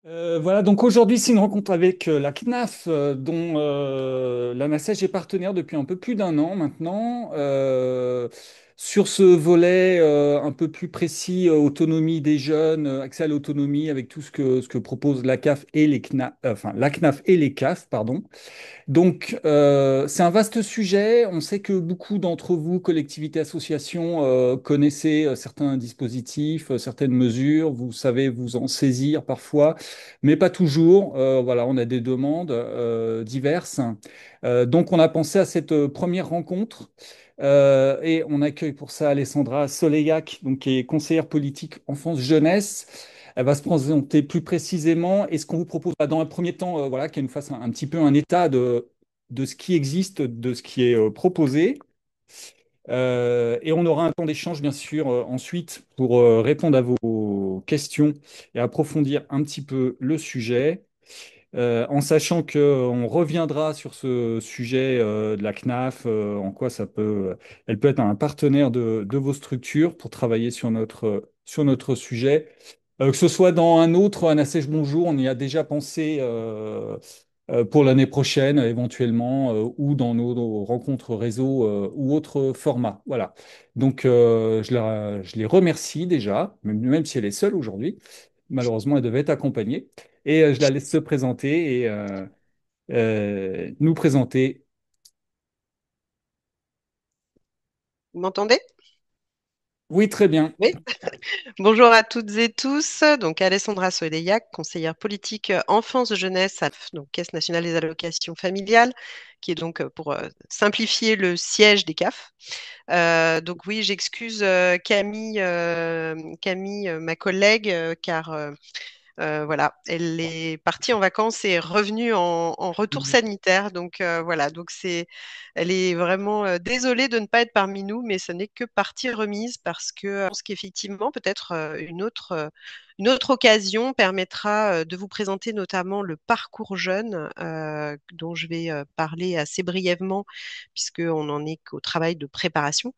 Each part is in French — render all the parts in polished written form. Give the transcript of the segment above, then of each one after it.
Voilà, donc aujourd'hui, c'est une rencontre avec la CNAF, dont la NACEJ est partenaire depuis un peu plus d'un an maintenant. Sur ce volet un peu plus précis, autonomie des jeunes, accès à l'autonomie avec tout ce que propose la CAF et les CNAF, enfin la CNAF et les CAF, pardon. Donc, c'est un vaste sujet. On sait que beaucoup d'entre vous, collectivités, associations, connaissez certains dispositifs, certaines mesures. Vous savez vous en saisir parfois, mais pas toujours. Voilà, on a des demandes diverses. Donc, on a pensé à cette première rencontre. Et on accueille pour ça Alessandra Soleillac, donc, qui est conseillère politique enfance-jeunesse. Elle va se présenter plus précisément. Et ce qu'on vous propose dans un premier temps, voilà, qu'elle nous fasse un petit peu un état de ce qui existe, de ce qui est proposé. Et on aura un temps d'échange, bien sûr, ensuite pour répondre à vos questions et approfondir un petit peu le sujet. En sachant qu'on reviendra sur ce sujet de la CNAF, en quoi elle peut être un partenaire de vos structures pour travailler sur notre sujet. Que ce soit dans un autre, un Assège Bonjour, on y a déjà pensé pour l'année prochaine, éventuellement, ou dans nos rencontres réseau ou autres formats. Voilà. Donc, je les remercie déjà, même si elle est seule aujourd'hui. Malheureusement, elle devait être accompagnée. Et je la laisse se présenter et nous présenter. Vous m'entendez? Oui, très bien. Oui. Bonjour à toutes et tous. Donc, Alessandra Soleillac, conseillère politique enfance-jeunesse à donc Caisse nationale des allocations familiales, qui est donc pour simplifier le siège des CAF. Donc oui, j'excuse Camille, ma collègue, car voilà, elle est partie en vacances et est revenue en retour sanitaire. Donc voilà, elle est vraiment désolée de ne pas être parmi nous, mais ce n'est que partie remise parce que je pense qu'effectivement, peut-être une autre occasion permettra de vous présenter notamment le parcours jeune, dont je vais parler assez brièvement puisqu'on n'en est qu'au travail de préparation.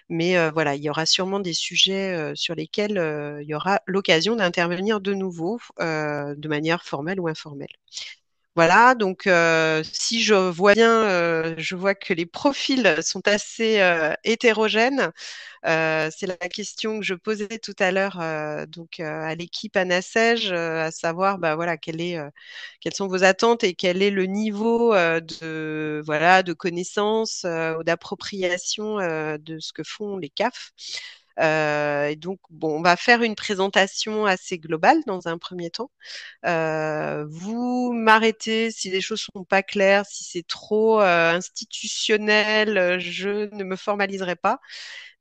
Mais voilà, il y aura sûrement des sujets sur lesquels il y aura l'occasion d'intervenir de nouveau, de manière formelle ou informelle. Voilà, donc si je vois bien, je vois que les profils sont assez hétérogènes. C'est la question que je posais tout à l'heure à l'équipe ANASEJ, à savoir bah, voilà, quelles sont vos attentes et quel est le niveau de connaissance ou d'appropriation de ce que font les CAF. Et donc, bon, on va faire une présentation assez globale dans un premier temps. Vous m'arrêtez si les choses sont pas claires, si c'est trop institutionnel, je ne me formaliserai pas.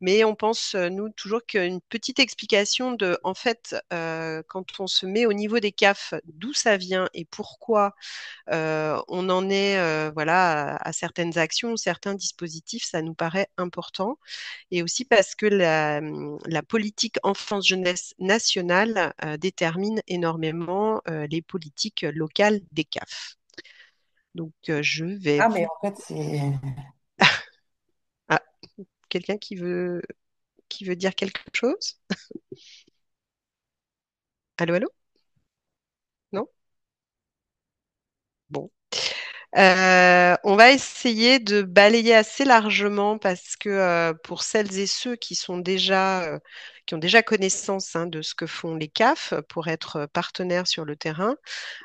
Mais on pense, nous, toujours qu'une petite explication de, en fait, quand on se met au niveau des CAF, d'où ça vient et pourquoi on en est voilà, à certaines actions, certains dispositifs, ça nous paraît important. Et aussi parce que la politique enfance-jeunesse nationale détermine énormément les politiques locales des CAF. Donc, je vais Ah, mais vous... en fait, c'est... Ah, quelqu'un qui veut dire quelque chose? Allô, allô? Non? Bon. On va essayer de balayer assez largement parce que pour celles et ceux qui ont déjà connaissance hein, de ce que font les CAF pour être partenaires sur le terrain,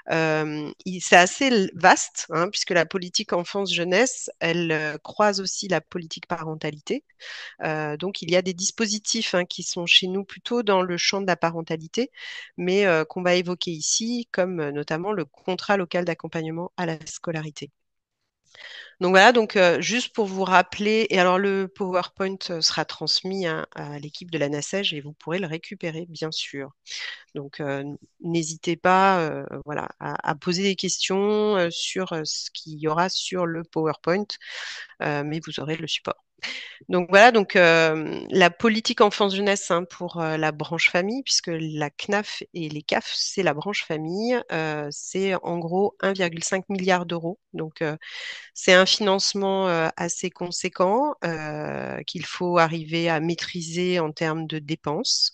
c'est assez vaste hein, puisque la politique enfance-jeunesse, elle croise aussi la politique parentalité. Donc, il y a des dispositifs hein, qui sont chez nous plutôt dans le champ de la parentalité, mais qu'on va évoquer ici, comme notamment le contrat local d'accompagnement à la scolarité. Donc voilà, donc juste pour vous rappeler, et alors le PowerPoint sera transmis hein, à l'équipe de la NACEJ et vous pourrez le récupérer, bien sûr. Donc n'hésitez pas voilà, à poser des questions sur ce qu'il y aura sur le PowerPoint, mais vous aurez le support. Donc voilà, donc la politique enfance-jeunesse hein, pour la branche famille, puisque la CNAF et les CAF, c'est la branche famille, c'est en gros 1,5 milliard d'euros. Donc c'est un financement assez conséquent qu'il faut arriver à maîtriser en termes de dépenses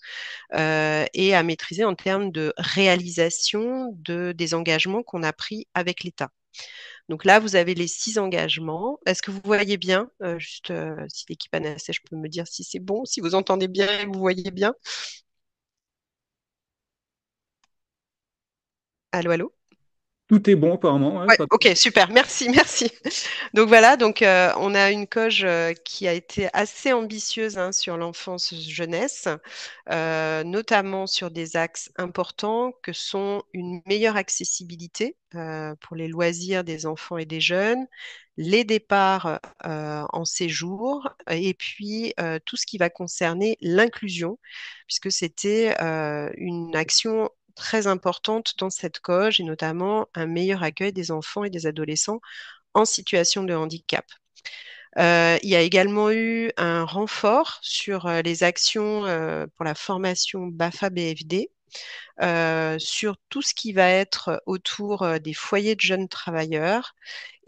et à maîtriser en termes de réalisation des engagements qu'on a pris avec l'État. Donc là, vous avez les 6 engagements. Est-ce que vous voyez bien? Juste si l'équipe ANSH peut me dire si c'est bon, si vous entendez bien et vous voyez bien. Allô, allô? Tout est bon apparemment, ouais, Ouais, pas de ok, problème. super, merci, merci. Donc voilà, donc on a une coge qui a été assez ambitieuse hein, sur l'enfance jeunesse, notamment sur des axes importants que sont une meilleure accessibilité pour les loisirs des enfants et des jeunes, les départs en séjour, et puis tout ce qui va concerner l'inclusion, puisque c'était une action très importante dans cette coge, et notamment un meilleur accueil des enfants et des adolescents en situation de handicap. Il y a également eu un renfort sur les actions pour la formation BAFA-BFD, sur tout ce qui va être autour des foyers de jeunes travailleurs,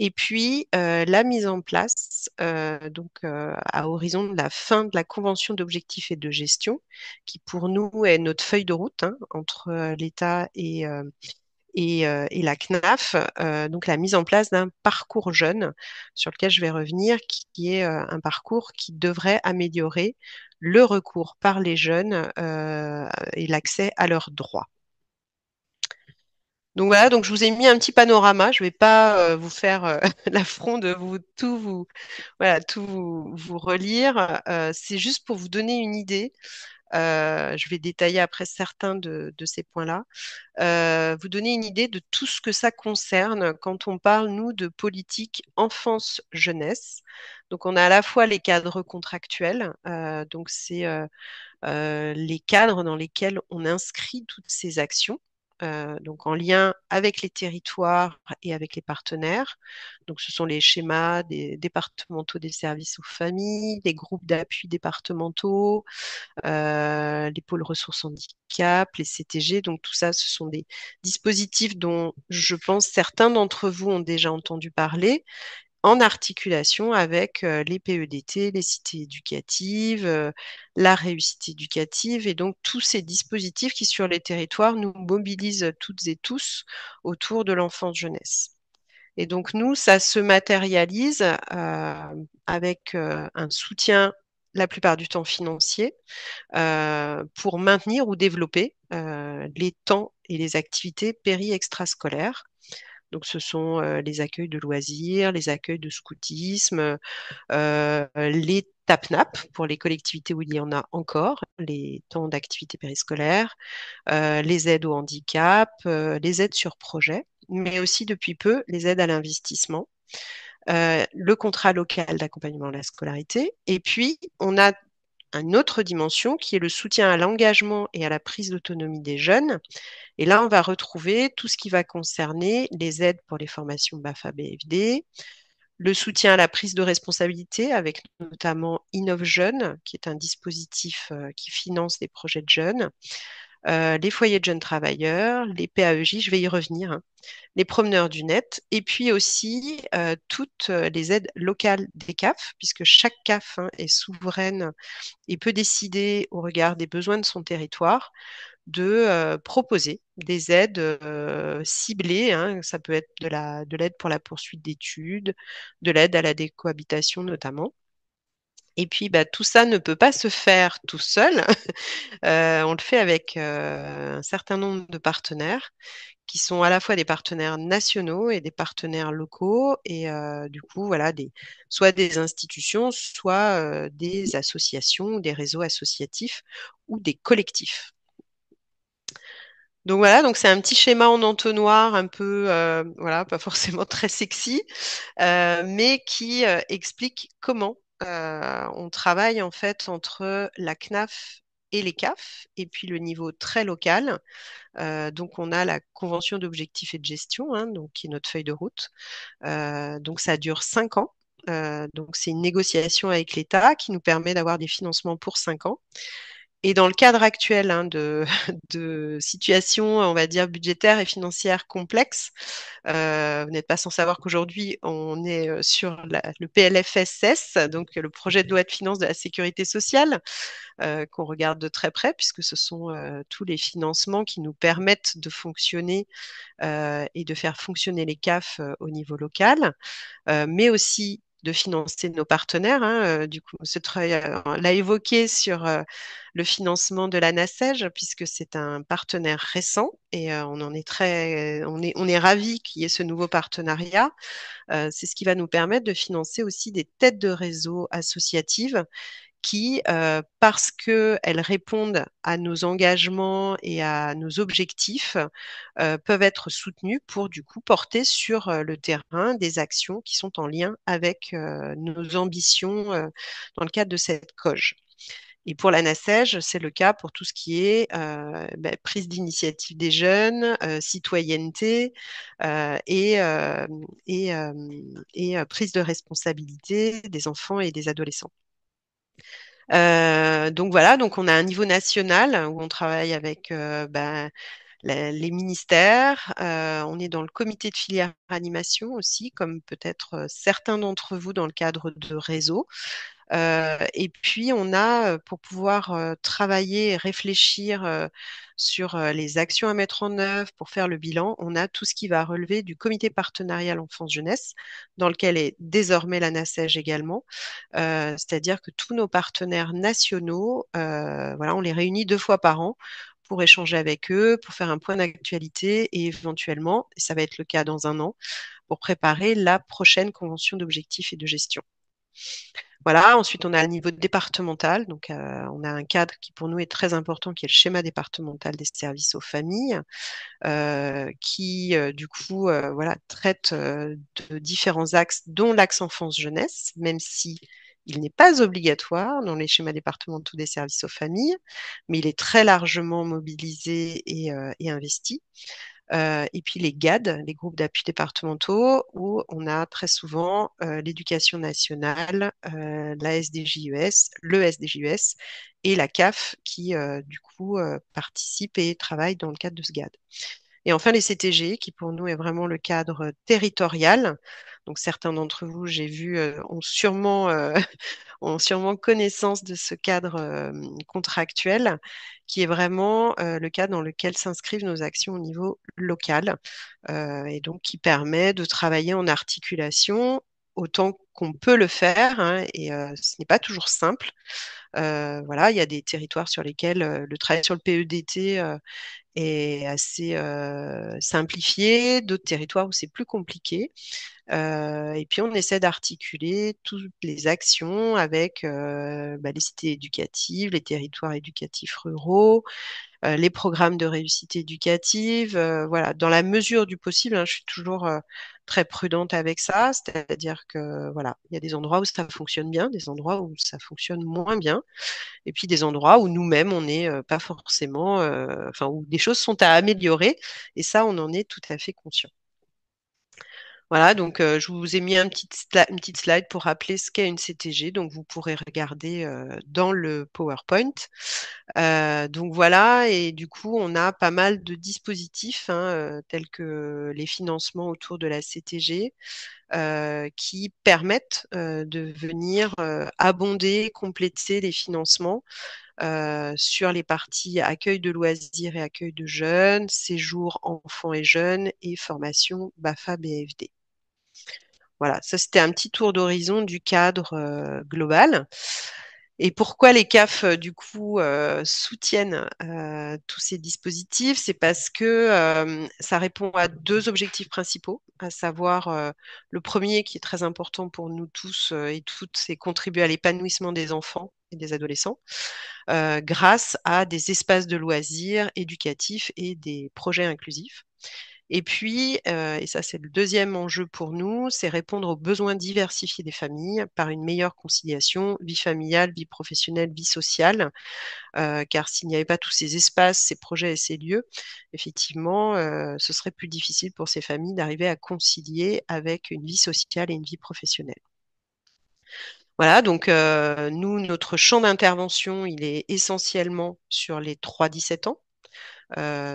et puis la mise en place, à horizon de la fin de la convention d'objectifs et de gestion, qui pour nous est notre feuille de route hein, entre l'État et la CNAF, donc la mise en place d'un parcours jeune sur lequel je vais revenir, qui est un parcours qui devrait améliorer le recours par les jeunes et l'accès à leurs droits. Donc voilà, donc je vous ai mis un petit panorama. Je ne vais pas vous faire l'affront de voilà, tout vous relire. C'est juste pour vous donner une idée. Je vais détailler après certains de ces points-là. Vous donner une idée de tout ce que ça concerne quand on parle, nous, de politique enfance-jeunesse. Donc, on a à la fois les cadres contractuels, donc c'est les cadres dans lesquels on inscrit toutes ces actions. Donc en lien avec les territoires et avec les partenaires. Donc ce sont les schémas des départementaux des services aux familles, les groupes d'appui départementaux, les pôles ressources handicap, les CTG. Donc tout ça, ce sont des dispositifs dont je pense certains d'entre vous ont déjà entendu parler en articulation avec les PEDT, les cités éducatives, la réussite éducative et donc tous ces dispositifs qui sur les territoires nous mobilisent toutes et tous autour de l'enfance jeunesse. Et donc nous, ça se matérialise avec un soutien la plupart du temps financier pour maintenir ou développer les temps et les activités péri-extrascolaires. Donc, ce sont les accueils de loisirs, les accueils de scoutisme, les TAPNAP pour les collectivités où il y en a encore, les temps d'activité périscolaire, les aides au handicap, les aides sur projet, mais aussi depuis peu les aides à l'investissement, le contrat local d'accompagnement à la scolarité. Et puis, on a une autre dimension qui est le soutien à l'engagement et à la prise d'autonomie des jeunes. Et là, on va retrouver tout ce qui va concerner les aides pour les formations BAFA-BFD, le soutien à la prise de responsabilité avec notamment Innov Jeunes, qui est un dispositif qui finance des projets de jeunes, les foyers de jeunes travailleurs, les PAEJ, je vais y revenir, hein, les promeneurs du net, et puis aussi toutes les aides locales des CAF, puisque chaque CAF hein, est souveraine et peut décider au regard des besoins de son territoire de proposer des aides ciblées. Hein. Ça peut être de l'aide pour la poursuite d'études, de l'aide à la décohabitation notamment. Et puis, bah, tout ça ne peut pas se faire tout seul. On le fait avec un certain nombre de partenaires qui sont à la fois des partenaires nationaux et des partenaires locaux. Et du coup, voilà, soit des institutions, soit des associations, des réseaux associatifs ou des collectifs. Donc voilà, donc c'est un petit schéma en entonnoir, un peu, voilà, pas forcément très sexy, mais qui explique comment on travaille en fait entre la CNAF et les CAF, et puis le niveau très local. Donc on a la convention d'objectifs et de gestion, hein, donc qui est notre feuille de route. Donc ça dure 5 ans. Donc, c'est une négociation avec l'État qui nous permet d'avoir des financements pour 5 ans. Et dans le cadre actuel de situation, on va dire, budgétaire et financière complexe, vous n'êtes pas sans savoir qu'aujourd'hui, on est sur le PLFSS, donc le projet de loi de finances de la sécurité sociale, qu'on regarde de très près, puisque ce sont tous les financements qui nous permettent de fonctionner et de faire fonctionner les CAF au niveau local, mais aussi de financer nos partenaires. Du coup, ce travail l'a évoqué sur le financement de la NACEG, puisque c'est un partenaire récent et on en est on est ravis qu'il y ait ce nouveau partenariat. C'est ce qui va nous permettre de financer aussi des têtes de réseau associatives qui, parce qu'elles répondent à nos engagements et à nos objectifs, peuvent être soutenues pour du coup porter sur le terrain des actions qui sont en lien avec nos ambitions dans le cadre de cette COG. Et pour la NACEG, c'est le cas pour tout ce qui est prise d'initiative des jeunes, citoyenneté et, prise de responsabilité des enfants et des adolescents. Donc voilà, donc on a un niveau national où on travaille avec les ministères. On est dans le comité de filière animation aussi, comme peut-être certains d'entre vous dans le cadre de réseau. Et puis, on a, pour pouvoir travailler et réfléchir sur les actions à mettre en œuvre pour faire le bilan, on a tout ce qui va relever du comité partenarial enfance-jeunesse, dans lequel est désormais la NACEG également. C'est-à-dire que tous nos partenaires nationaux, voilà, on les réunit 2 fois par an pour échanger avec eux, pour faire un point d'actualité et éventuellement, et ça va être le cas dans un an, pour préparer la prochaine convention d'objectifs et de gestion. Voilà, ensuite on a le niveau départemental, donc on a un cadre qui pour nous est très important, qui est le schéma départemental des services aux familles, qui du coup voilà, traite de différents axes, dont l'axe enfance-jeunesse, même si il n'est pas obligatoire dans les schémas départementaux des services aux familles, mais il est très largement mobilisé et investi. Et puis les GAD, les groupes d'appui départementaux, où on a très souvent l'éducation nationale, la SDJUS, le SDJUS et la CAF qui, du coup, participent et travaillent dans le cadre de ce GAD. Et enfin, les CTG, qui pour nous est vraiment le cadre territorial. Donc, certains d'entre vous, j'ai vu, ont sûrement connaissance de ce cadre contractuel, qui est vraiment le cadre dans lequel s'inscrivent nos actions au niveau local, et donc qui permet de travailler en articulation autant qu'on peut le faire, et ce n'est pas toujours simple. Voilà, il y a des territoires sur lesquels le travail sur le PEDT est assez simplifié, d'autres territoires où c'est plus compliqué. Et puis on essaie d'articuler toutes les actions avec les cités éducatives, les territoires éducatifs ruraux, les programmes de réussite éducative. Voilà, dans la mesure du possible, je suis toujours très prudente avec ça, c'est-à-dire que voilà, il y a des endroits où ça fonctionne bien, des endroits où ça fonctionne moins bien, et puis des endroits où nous-mêmes on n'est pas forcément, enfin où des choses sont à améliorer, et ça on en est tout à fait conscient. Voilà, donc je vous ai mis une petite slide pour rappeler ce qu'est une CTG, donc vous pourrez regarder dans le PowerPoint. Donc voilà, et du coup, on a pas mal de dispositifs tels que les financements autour de la CTG qui permettent de venir abonder, compléter les financements sur les parties accueil de loisirs et accueil de jeunes, séjour enfants et jeunes et formation BAFA-BFD. Voilà, ça c'était un petit tour d'horizon du cadre global. Et pourquoi les CAF, du coup, soutiennent tous ces dispositifs? C'est parce que ça répond à 2 objectifs principaux, à savoir le premier qui est très important pour nous tous et toutes, c'est contribuer à l'épanouissement des enfants et des adolescents grâce à des espaces de loisirs éducatifs et des projets inclusifs. Et puis, et ça c'est le deuxième enjeu pour nous, c'est répondre aux besoins diversifiés des familles par une meilleure conciliation, vie familiale, vie professionnelle, vie sociale, car s'il n'y avait pas tous ces espaces, ces projets et ces lieux, effectivement, ce serait plus difficile pour ces familles d'arriver à concilier avec une vie sociale et une vie professionnelle. Voilà, donc nous, notre champ d'intervention, il est essentiellement sur les 3-17 ans.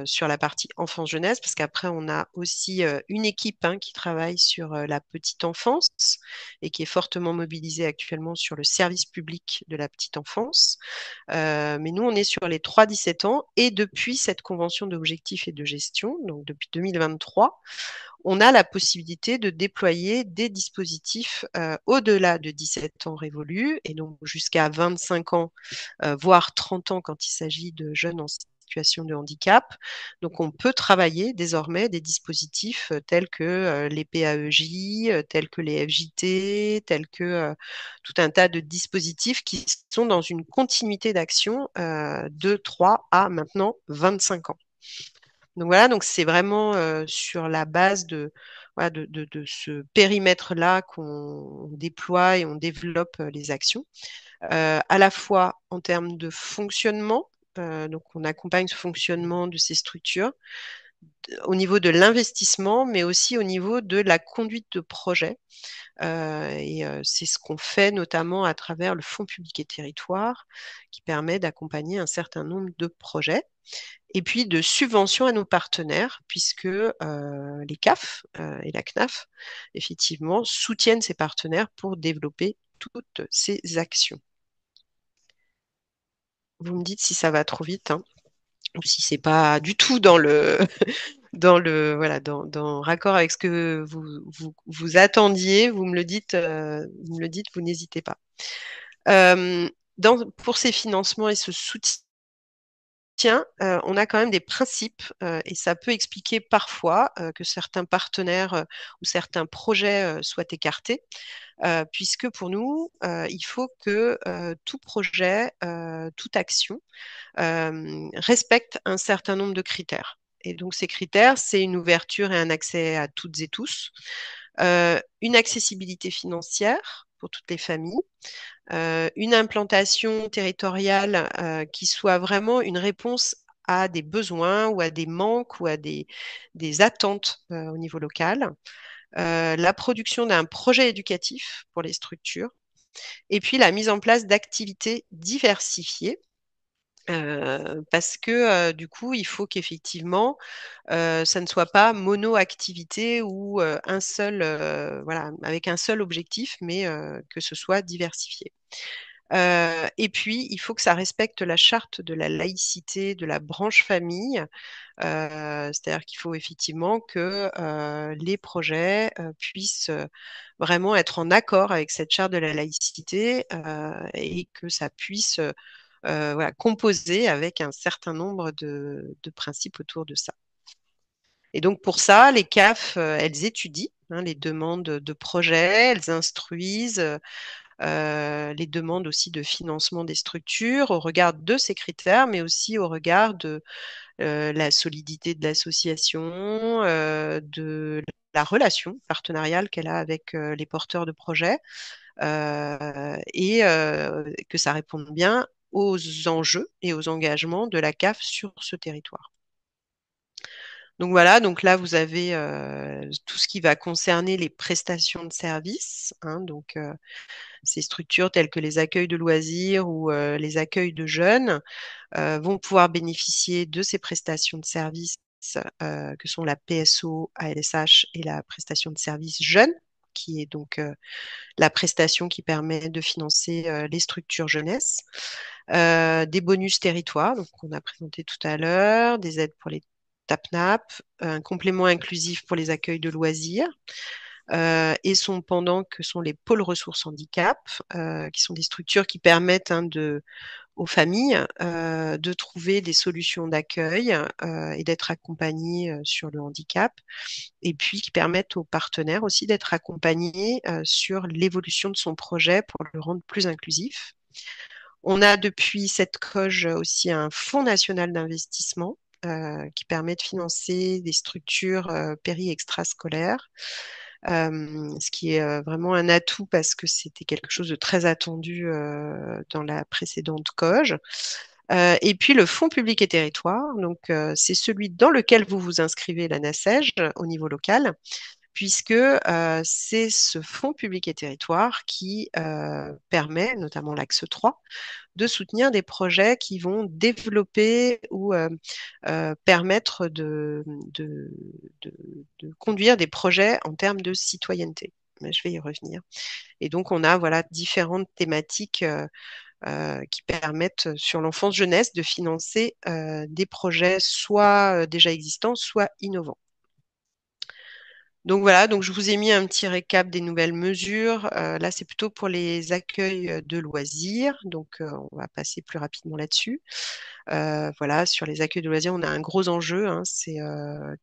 Sur la partie enfance-jeunesse, parce qu'après, on a aussi une équipe qui travaille sur la petite enfance et qui est fortement mobilisée actuellement sur le service public de la petite enfance. Mais nous, on est sur les 3-17 ans et depuis cette convention d'objectifs et de gestion, donc depuis 2023, on a la possibilité de déployer des dispositifs au-delà de 17 ans révolus et donc jusqu'à 25 ans, voire 30 ans quand il s'agit de jeunes en situation de handicap. Donc, on peut travailler désormais des dispositifs tels que les PAEJ, tels que les FJT, tels que tout un tas de dispositifs qui sont dans une continuité d'action de 3 à maintenant 25 ans. Donc voilà, donc c'est vraiment sur la base voilà, de ce périmètre-là qu'on déploie et on développe les actions, à la fois en termes de fonctionnement, donc on accompagne ce fonctionnement de ces structures au niveau de l'investissement, mais aussi au niveau de la conduite de projet. C'est ce qu'on fait notamment à travers le Fonds public et territoire, qui permet d'accompagner un certain nombre de projets. Et puis de subventions à nos partenaires, puisque les CAF et la CNAF, effectivement, soutiennent ces partenaires pour développer toutes ces actions. Vous me dites si ça va trop vite, ou si c'est pas du tout dans le voilà dans raccord avec ce que vous attendiez, vous me le dites, vous n'hésitez pas. Pour ces financements et ce soutien, on a quand même des principes et ça peut expliquer parfois que certains partenaires ou certains projets soient écartés, puisque pour nous, il faut que tout projet, toute action respecte un certain nombre de critères. Et donc ces critères, c'est une ouverture et un accès à toutes et tous, une accessibilité financière pour toutes les familles, une implantation territoriale qui soit vraiment une réponse à des besoins ou à des manques ou à des attentes au niveau local, la production d'un projet éducatif pour les structures, et puis la mise en place d'activités diversifiées. Parce que du coup, il faut qu'effectivement, ça ne soit pas mono-activité ou un seul, voilà, avec un seul objectif, mais que ce soit diversifié. Et puis, il faut que ça respecte la charte de la laïcité de la branche famille. C'est-à-dire qu'il faut effectivement que les projets puissent vraiment être en accord avec cette charte de la laïcité et que ça puisse voilà, composer avec un certain nombre de principes autour de ça. Et donc pour ça, les CAF, elles étudient les demandes de projets, elles instruisent les demandes aussi de financement des structures au regard de ces critères, mais aussi au regard de la solidité de l'association, de la relation partenariale qu'elle a avec les porteurs de projets, et que ça réponde bien aux enjeux et aux engagements de la CAF sur ce territoire. Donc voilà, donc là vous avez tout ce qui va concerner les prestations de services, donc ces structures telles que les accueils de loisirs ou les accueils de jeunes vont pouvoir bénéficier de ces prestations de services que sont la PSO, ALSH et la prestation de services jeunes, qui est donc la prestation qui permet de financer les structures jeunesse, des bonus territoires, donc qu'on a présenté tout à l'heure, des aides pour les TAPNAP, un complément inclusif pour les accueils de loisirs, et son pendant que sont les pôles ressources handicap, qui sont des structures qui permettent aux familles de trouver des solutions d'accueil et d'être accompagnées sur le handicap, et puis qui permettent aux partenaires aussi d'être accompagnés sur l'évolution de son projet pour le rendre plus inclusif. On a depuis cette COGE aussi un fonds national d'investissement qui permet de financer des structures péri-extrascolaires, ce qui est vraiment un atout parce que c'était quelque chose de très attendu dans la précédente COGE. Et puis le Fonds public et territoire, donc c'est celui dans lequel vous vous inscrivez, la NACEJ, au niveau local, puisque c'est ce fonds public et territoire qui permet, notamment l'axe 3, de soutenir des projets qui vont développer ou permettre de, de conduire des projets en termes de citoyenneté. Mais je vais y revenir. Et donc, on a voilà, différentes thématiques qui permettent sur l'enfance-jeunesse de financer des projets soit déjà existants, soit innovants. Donc voilà, donc je vous ai mis un petit récap des nouvelles mesures. Là, c'est plutôt pour les accueils de loisirs. Donc, on va passer plus rapidement là-dessus. Voilà, sur les accueils de loisirs, on a un gros enjeu, hein, c'est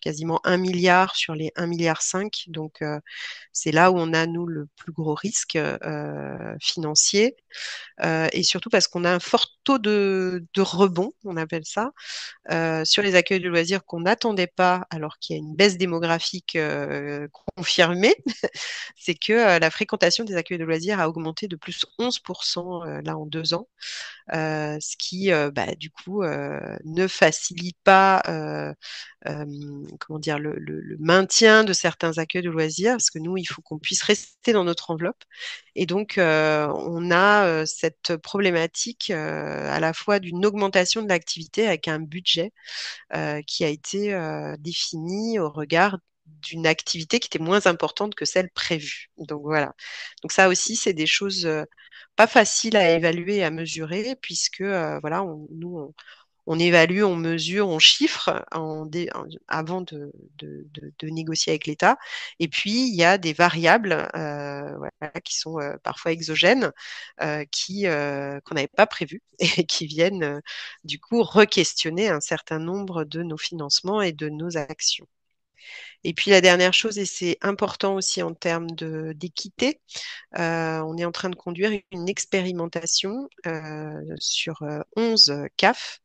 quasiment 1 milliard sur les 1,5 milliard. Donc, c'est là où on a, nous, le plus gros risque financier. Et surtout parce qu'on a un fort taux de rebond, on appelle ça, sur les accueils de loisirs qu'on n'attendait pas, alors qu'il y a une baisse démographique confirmée. C'est que la fréquentation des accueils de loisirs a augmenté de plus 11% là en 2 ans. Ce qui, bah, du coup, ne facilite pas comment dire, le maintien de certains accueils de loisirs, parce que nous, il faut qu'on puisse rester dans notre enveloppe. Et donc, on a cette problématique à la fois d'une augmentation de l'activité avec un budget qui a été défini au regard d'une activité qui était moins importante que celle prévue. Donc voilà. Donc ça aussi, c'est des choses pas faciles à évaluer et à mesurer, puisque voilà, on évalue, on mesure, on chiffre avant de négocier avec l'État. Et puis, il y a des variables voilà, qui sont parfois exogènes, qu'on n'avait pas prévues et qui viennent du coup re-questionner un certain nombre de nos financements et de nos actions. Et puis la dernière chose, et c'est important aussi en termes d'équité, on est en train de conduire une expérimentation sur 11 CAF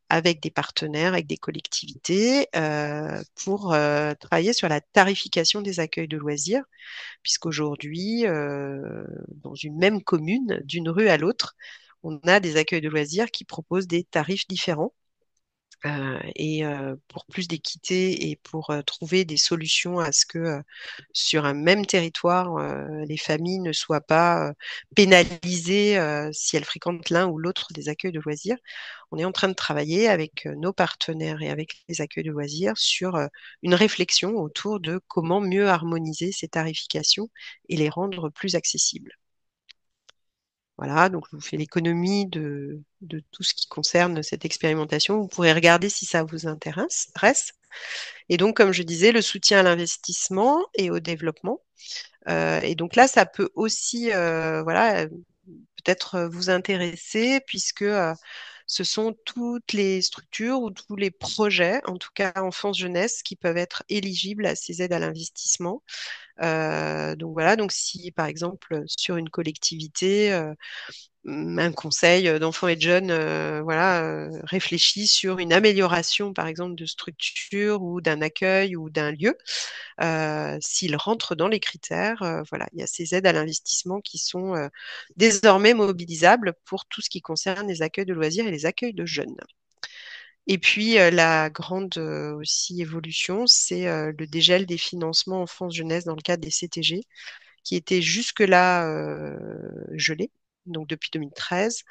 avec des partenaires, avec des collectivités, pour travailler sur la tarification des accueils de loisirs, puisqu'aujourd'hui, dans une même commune, d'une rue à l'autre, on a des accueils de loisirs qui proposent des tarifs différents. Et pour plus d'équité et pour trouver des solutions à ce que sur un même territoire, les familles ne soient pas pénalisées si elles fréquentent l'un ou l'autre des accueils de loisirs, on est en train de travailler avec nos partenaires et avec les accueils de loisirs sur une réflexion autour de comment mieux harmoniser ces tarifications et les rendre plus accessibles. Voilà, donc je vous fais l'économie de tout ce qui concerne cette expérimentation. Vous pourrez regarder si ça vous intéresse. Et donc, comme je disais, le soutien à l'investissement et au développement. Et donc là, ça peut aussi, voilà, peut-être vous intéresser puisque ce sont toutes les structures ou tous les projets, en tout cas enfance-jeunesse, qui peuvent être éligibles à ces aides à l'investissement. Donc voilà, donc si par exemple sur une collectivité, un conseil d'enfants et de jeunes voilà, réfléchit sur une amélioration, par exemple, de structure ou d'un accueil ou d'un lieu, s'il rentre dans les critères, voilà, il y a ces aides à l'investissement qui sont désormais mobilisables pour tout ce qui concerne les accueils de loisirs et les accueils de jeunes. Et puis, la grande aussi évolution, c'est le dégel des financements enfance-jeunesse dans le cadre des CTG, qui était jusque-là gelé, donc depuis 2013,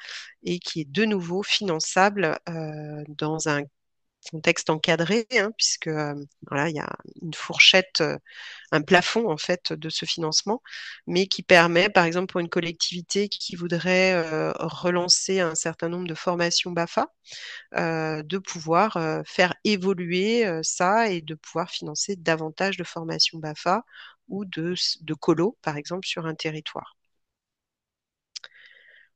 et qui est de nouveau finançable dans un contexte encadré, hein, puisque voilà, il y a une fourchette, un plafond en fait de ce financement, mais qui permet, par exemple, pour une collectivité qui voudrait relancer un certain nombre de formations BAFA, de pouvoir faire évoluer ça et de pouvoir financer davantage de formations BAFA ou de colo, par exemple, sur un territoire.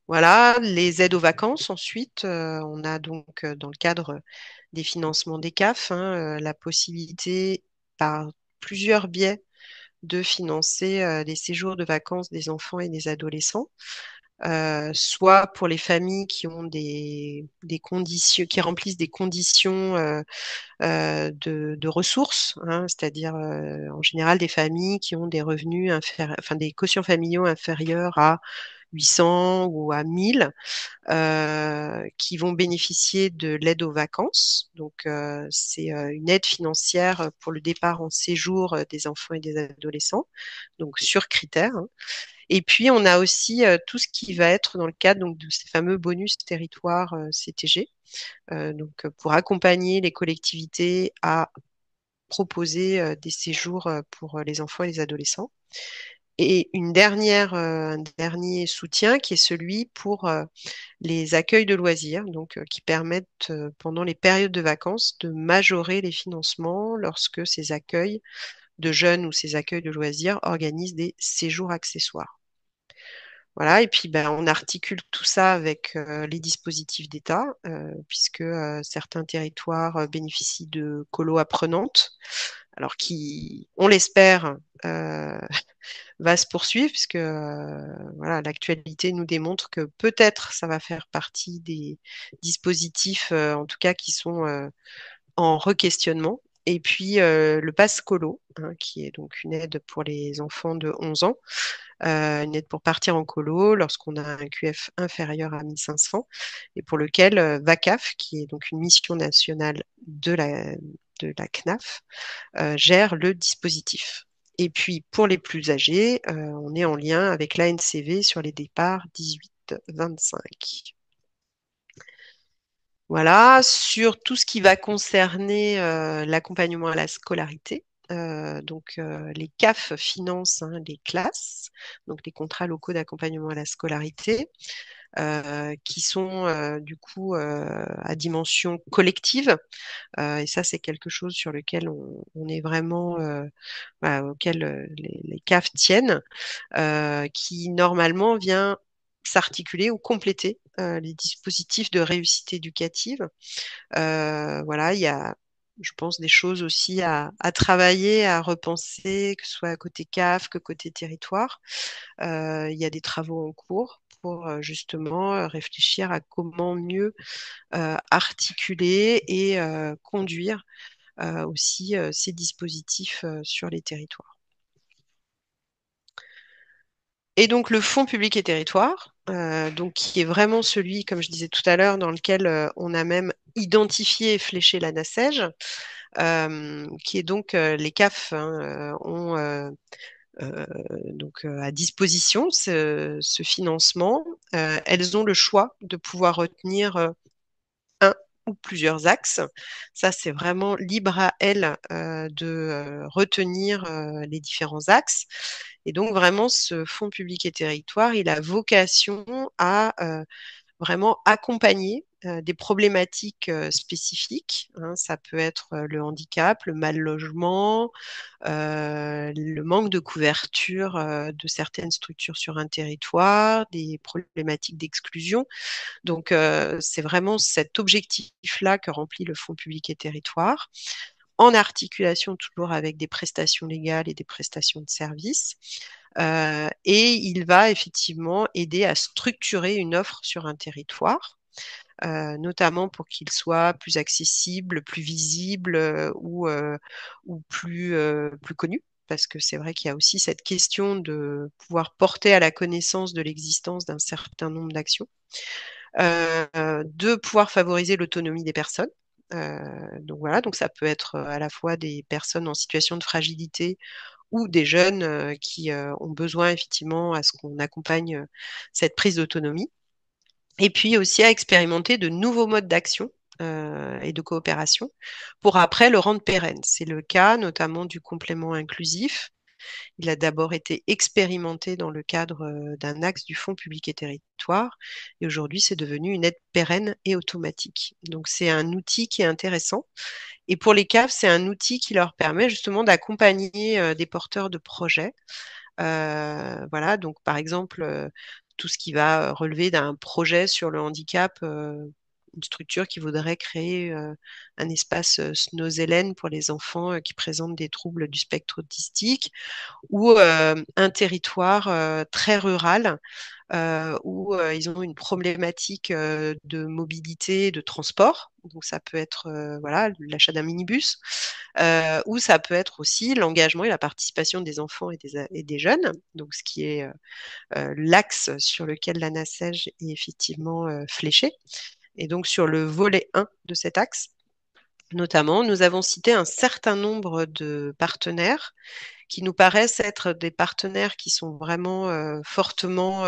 Voilà, les aides aux vacances. Ensuite, on a donc dans le cadre des financements des CAF, hein, la possibilité par plusieurs biais de financer les séjours de vacances des enfants et des adolescents. Soit pour les familles qui ont des conditions, qui remplissent des conditions de ressources, hein, c'est-à-dire en général des familles qui ont des revenus inférieurs, enfin des quotients familiaux inférieurs à 800 ou à 1000 qui vont bénéficier de l'aide aux vacances. Donc, c'est une aide financière pour le départ en séjour des enfants et des adolescents, donc sur critères, hein. Et puis, on a aussi tout ce qui va être dans le cadre donc, de ces fameux bonus territoires CTG, donc pour accompagner les collectivités à proposer des séjours pour les enfants et les adolescents. Et un dernier soutien qui est celui pour les accueils de loisirs, donc qui permettent pendant les périodes de vacances de majorer les financements lorsque ces accueils de jeunes ou ces accueils de loisirs organisent des séjours accessoires. Voilà, et puis ben, on articule tout ça avec les dispositifs d'État, puisque certains territoires bénéficient de colos apprenantes, alors qui, on l'espère, va se poursuivre, puisque voilà, l'actualité nous démontre que peut-être ça va faire partie des dispositifs, en tout cas, qui sont en requestionnement. Et puis le pass colo, hein, qui est donc une aide pour les enfants de 11 ans, une aide pour partir en colo lorsqu'on a un QF inférieur à 1500, et pour lequel VACAF, qui est donc une mission nationale de la CNAF, gère le dispositif. Et puis pour les plus âgés, on est en lien avec l'ANCV sur les départs 18-25. Voilà, sur tout ce qui va concerner l'accompagnement à la scolarité. Donc, les CAF financent hein, les classes, donc les contrats locaux d'accompagnement à la scolarité, qui sont du coup à dimension collective. Et ça, c'est quelque chose sur lequel on est vraiment, voilà, auquel les CAF tiennent, qui normalement vient s'articuler ou compléter les dispositifs de réussite éducative. Voilà, il y a, je pense, des choses aussi à travailler, à repenser, que ce soit côté CAF que côté territoire. Il y a des travaux en cours pour justement réfléchir à comment mieux articuler et conduire aussi ces dispositifs sur les territoires. Et donc le fonds public et territoire, donc qui est vraiment celui, comme je disais tout à l'heure, dans lequel on a même identifié et fléché la NACEJ, qui est donc les CAF hein, ont donc à disposition ce financement. Elles ont le choix de pouvoir retenir un ou plusieurs axes. Ça, c'est vraiment libre à elles de retenir les différents axes. Et donc, vraiment, ce fonds public et territoire, il a vocation à vraiment accompagner des problématiques spécifiques, hein. Ça peut être le handicap, le mal logement, le manque de couverture de certaines structures sur un territoire, des problématiques d'exclusion. Donc, c'est vraiment cet objectif-là que remplit le Fonds public et territoire, en articulation toujours avec des prestations légales et des prestations de services. Et il va effectivement aider à structurer une offre sur un territoire, notamment pour qu'il soit plus accessible, plus visible ou plus connu. Parce que c'est vrai qu'il y a aussi cette question de pouvoir porter à la connaissance de l'existence d'un certain nombre d'actions, de pouvoir favoriser l'autonomie des personnes. Donc voilà, donc ça peut être à la fois des personnes en situation de fragilité ou des jeunes qui ont besoin effectivement à ce qu'on accompagne cette prise d'autonomie. Et puis aussi à expérimenter de nouveaux modes d'action et de coopération pour après le rendre pérenne. C'est le cas notamment du complément inclusif. Il a d'abord été expérimenté dans le cadre d'un axe du Fonds public et territoire, et aujourd'hui c'est devenu une aide pérenne et automatique. Donc c'est un outil qui est intéressant. Et pour les CAF, c'est un outil qui leur permet justement d'accompagner des porteurs de projets. Voilà, donc par exemple, tout ce qui va relever d'un projet sur le handicap, une structure qui voudrait créer un espace Snozelen pour les enfants qui présentent des troubles du spectre autistique, ou un territoire très rural où ils ont une problématique de mobilité, de transport. Donc ça peut être voilà l'achat d'un minibus, ou ça peut être aussi l'engagement et la participation des enfants et des jeunes, donc ce qui est l'axe sur lequel l'ANASEJ est effectivement fléché. Et donc sur le volet 1 de cet axe, notamment, nous avons cité un certain nombre de partenaires qui nous paraissent être des partenaires qui sont vraiment fortement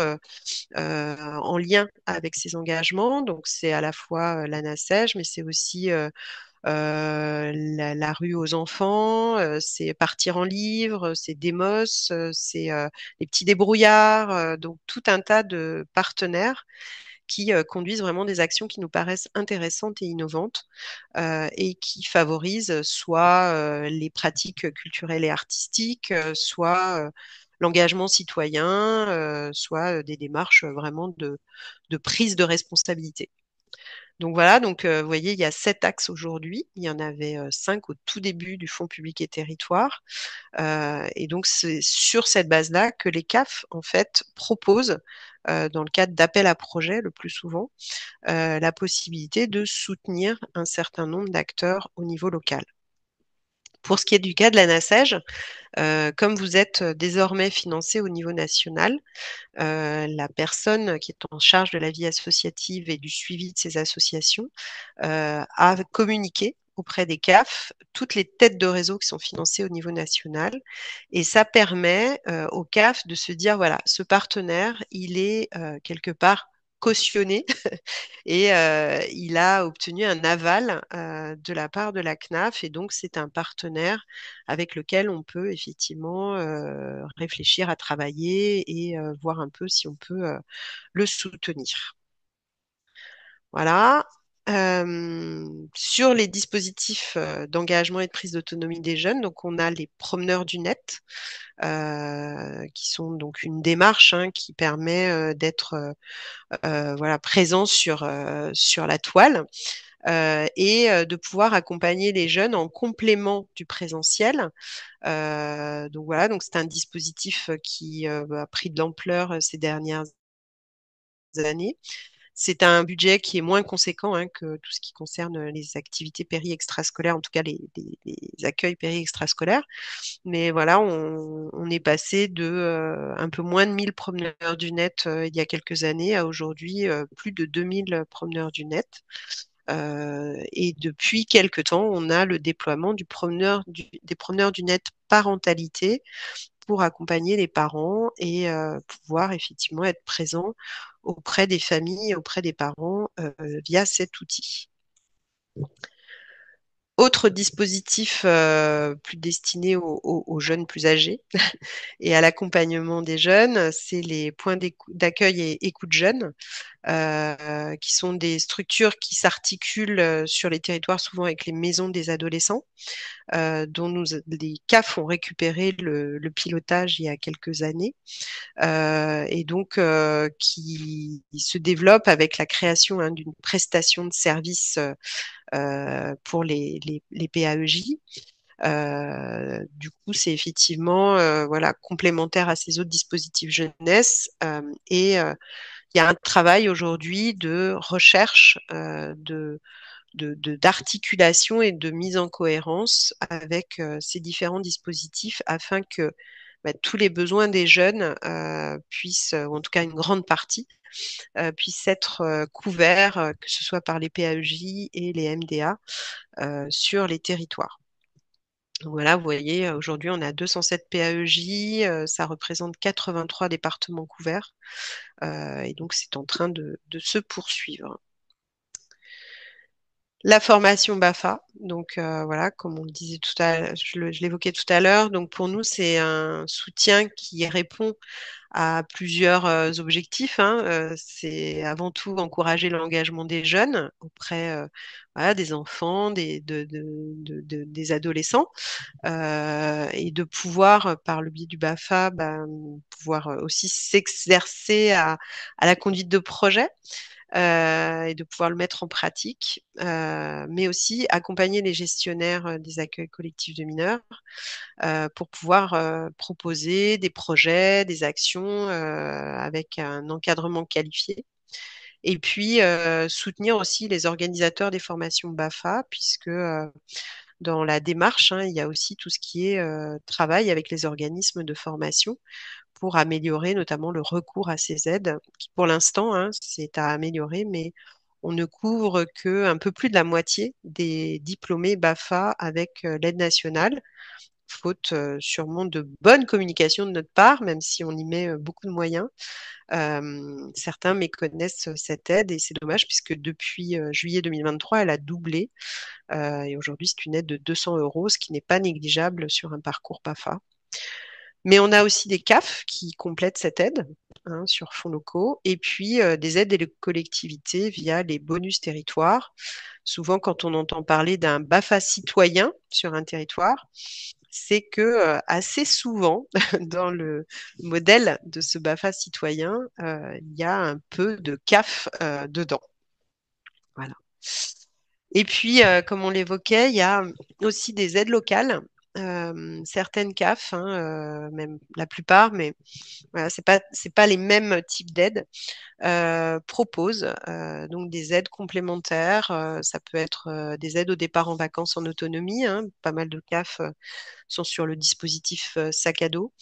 en lien avec ces engagements. Donc, c'est à la fois l'ANASEJ, mais c'est aussi la rue aux enfants, c'est Partir en livre, c'est Demos, c'est les petits débrouillards, donc tout un tas de partenaires qui conduisent vraiment des actions qui nous paraissent intéressantes et innovantes et qui favorisent soit les pratiques culturelles et artistiques, soit l'engagement citoyen, soit des démarches vraiment de prise de responsabilité. Donc voilà, donc vous voyez, il y a 7 axes aujourd'hui. Il y en avait 5 au tout début du Fonds public et territoire. Et donc c'est sur cette base-là que les CAF en fait proposent, dans le cadre d'appels à projets le plus souvent, la possibilité de soutenir un certain nombre d'acteurs au niveau local. Pour ce qui est du cas de la NACEJ, comme vous êtes désormais financé au niveau national, la personne qui est en charge de la vie associative et du suivi de ces associations a communiqué auprès des CAF toutes les têtes de réseau qui sont financées au niveau national. Et ça permet aux CAF de se dire, voilà, ce partenaire, il est quelque part cautionné et il a obtenu un aval de la part de la CNAF et donc c'est un partenaire avec lequel on peut effectivement réfléchir à travailler et voir un peu si on peut le soutenir. Voilà. Sur les dispositifs d'engagement et de prise d'autonomie des jeunes, donc on a les promeneurs du net, qui sont donc une démarche qui permet d'être voilà, présent sur la toile et de pouvoir accompagner les jeunes en complément du présentiel. Donc voilà, donc c'est un dispositif qui a pris de l'ampleur ces dernières années. C'est un budget qui est moins conséquent que tout ce qui concerne les activités péri-extrascolaires, en tout cas les accueils péri-extrascolaires. Mais voilà, on est passé de un peu moins de 1000 promeneurs du net il y a quelques années à aujourd'hui plus de 2000 promeneurs du net. Et depuis quelques temps, on a le déploiement des promeneurs du net parentalité pour accompagner les parents et pouvoir effectivement être présent auprès des familles, auprès des parents via cet outil. Autre dispositif plus destiné aux jeunes plus âgés et à l'accompagnement des jeunes, c'est les points d'accueil et écoute jeunes, qui sont des structures qui s'articulent sur les territoires souvent avec les maisons des adolescents, dont les CAF ont récupéré le pilotage il y a quelques années, et donc qui se développe avec la création d'une prestation de service pour les PAEJ. Du coup, c'est effectivement voilà, complémentaire à ces autres dispositifs jeunesse et il y a un travail aujourd'hui de recherche d'articulation et de mise en cohérence avec ces différents dispositifs afin que tous les besoins des jeunes puissent, ou en tout cas une grande partie, puissent être couverts, que ce soit par les PAEJ et les MDA sur les territoires. Donc voilà, vous voyez, aujourd'hui, on a 207 PAEJ, ça représente 83 départements couverts, et donc c'est en train de se poursuivre. La formation BAFA, donc voilà, comme on le disait tout à l'heure, je l'évoquais tout à l'heure, donc pour nous, c'est un soutien qui répond à plusieurs objectifs. C'est avant tout encourager l'engagement des jeunes auprès voilà, des enfants, des adolescents, et de pouvoir, par le biais du BAFA, pouvoir aussi s'exercer à la conduite de projets. Et de pouvoir le mettre en pratique, mais aussi accompagner les gestionnaires des accueils collectifs de mineurs pour pouvoir proposer des projets, des actions avec un encadrement qualifié. Et puis soutenir aussi les organisateurs des formations BAFA, puisque dans la démarche, hein, il y a aussi tout ce qui est travail avec les organismes de formation pour améliorer notamment le recours à ces aides, qui pour l'instant, hein, c'est à améliorer, mais on ne couvre que un peu plus de la moitié des diplômés BAFA avec l'aide nationale, faute sûrement de bonne communication de notre part, même si on y met beaucoup de moyens. Certains méconnaissent cette aide et c'est dommage puisque depuis juillet 2023, elle a doublé et aujourd'hui c'est une aide de 200 euros, ce qui n'est pas négligeable sur un parcours BAFA. Mais on a aussi des CAF qui complètent cette aide, hein, sur fonds locaux, et puis des aides des collectivités via les bonus territoires. Souvent, quand on entend parler d'un BAFA citoyen sur un territoire, c'est que assez souvent, dans le modèle de ce BAFA citoyen, il y a un peu de CAF dedans. Voilà. Et puis, comme on l'évoquait, il y a aussi des aides locales, certaines CAF, hein, même la plupart, mais voilà, c'est pas les mêmes types d'aides, proposent donc des aides complémentaires. Ça peut être des aides au départ en vacances en autonomie, hein. Pas mal de CAF sont sur le dispositif sac à dos.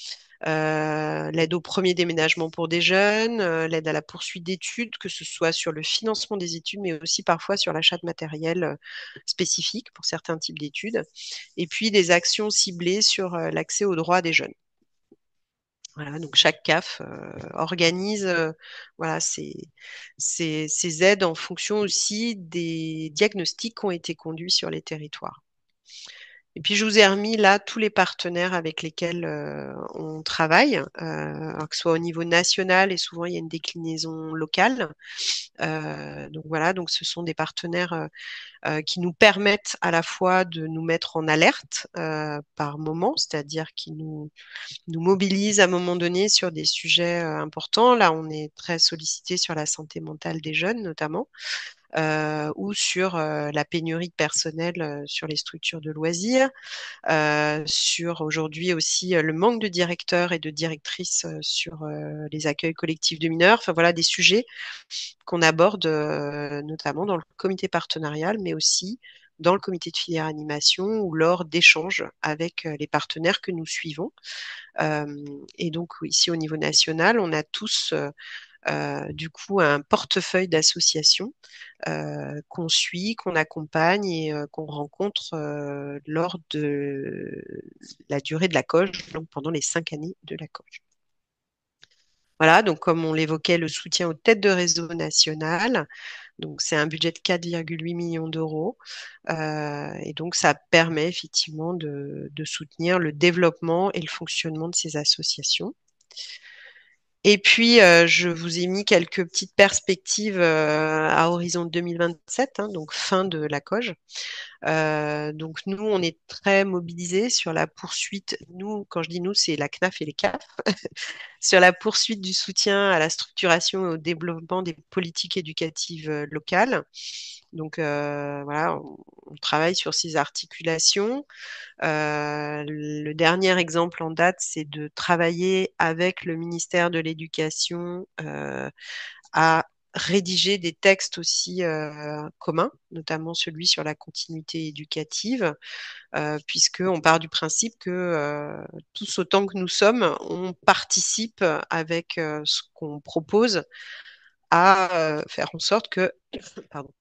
L'aide au premier déménagement pour des jeunes, l'aide à la poursuite d'études, que ce soit sur le financement des études, mais aussi parfois sur l'achat de matériel spécifique pour certains types d'études, et puis des actions ciblées sur l'accès aux droits des jeunes. Voilà, donc chaque CAF organise voilà, ces aides en fonction aussi des diagnostics qui ont été conduits sur les territoires. Et puis, je vous ai remis là tous les partenaires avec lesquels on travaille, alors que ce soit au niveau national et souvent il y a une déclinaison locale. Donc voilà, donc ce sont des partenaires qui nous permettent à la fois de nous mettre en alerte par moment, c'est-à-dire qui nous mobilisent à un moment donné sur des sujets importants. Là, on est très sollicité sur la santé mentale des jeunes notamment. Ou sur la pénurie de personnel sur les structures de loisirs, sur aujourd'hui aussi le manque de directeurs et de directrices sur les accueils collectifs de mineurs. Enfin voilà des sujets qu'on aborde notamment dans le comité partenarial, mais aussi dans le comité de filière animation ou lors d'échanges avec les partenaires que nous suivons. Et donc ici au niveau national, on a tous du coup un portefeuille d'associations qu'on suit, qu'on accompagne et qu'on rencontre lors de la durée de la COG, donc pendant les 5 années de la COG. Voilà, donc comme on l'évoquait, le soutien aux têtes de réseau national. Donc c'est un budget de 4,8 millions d'euros. Et donc ça permet effectivement de soutenir le développement et le fonctionnement de ces associations. Et puis, je vous ai mis quelques petites perspectives à horizon 2027, hein, donc fin de la COG. Donc nous, on est très mobilisés sur la poursuite. Nous, quand je dis nous, c'est la CNAF et les CAF, sur la poursuite du soutien à la structuration et au développement des politiques éducatives locales. Donc voilà, on travaille sur ces articulations. Le dernier exemple en date, c'est de travailler avec le ministère de l'Éducation à rédiger des textes aussi communs, notamment celui sur la continuité éducative, puisqu'on part du principe que tous autant que nous sommes, on participe avec ce qu'on propose à faire en sorte que pardon,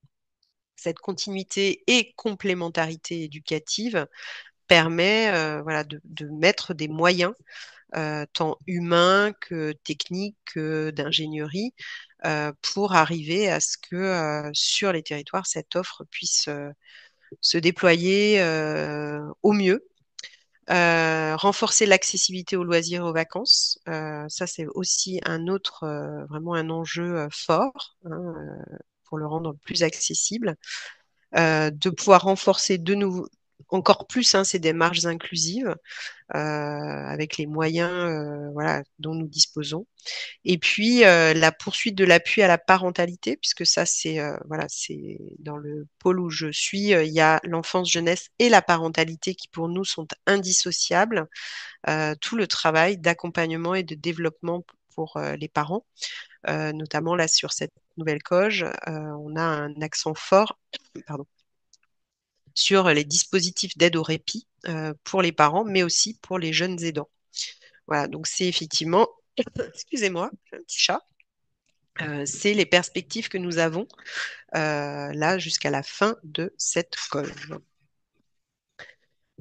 cette continuité et complémentarité éducative permet voilà, de mettre des moyens, tant humains que techniques que d'ingénierie, pour arriver à ce que sur les territoires, cette offre puisse se déployer au mieux. Renforcer l'accessibilité aux loisirs et aux vacances. Ça, c'est aussi un autre, vraiment un enjeu fort, hein, pour le rendre plus accessible. De pouvoir renforcer de nouveau encore plus ces démarches inclusives avec les moyens voilà, dont nous disposons. Et puis la poursuite de l'appui à la parentalité, puisque ça c'est voilà, c'est dans le pôle où je suis, il y a l'enfance, jeunesse et la parentalité qui pour nous sont indissociables. Tout le travail d'accompagnement et de développement pour les parents, notamment là sur cette nouvelle COG, on a un accent fort, pardon, sur les dispositifs d'aide au répit pour les parents, mais aussi pour les jeunes aidants. Voilà, donc c'est effectivement, excusez-moi, j'ai un petit chat. C'est les perspectives que nous avons là jusqu'à la fin de cette call.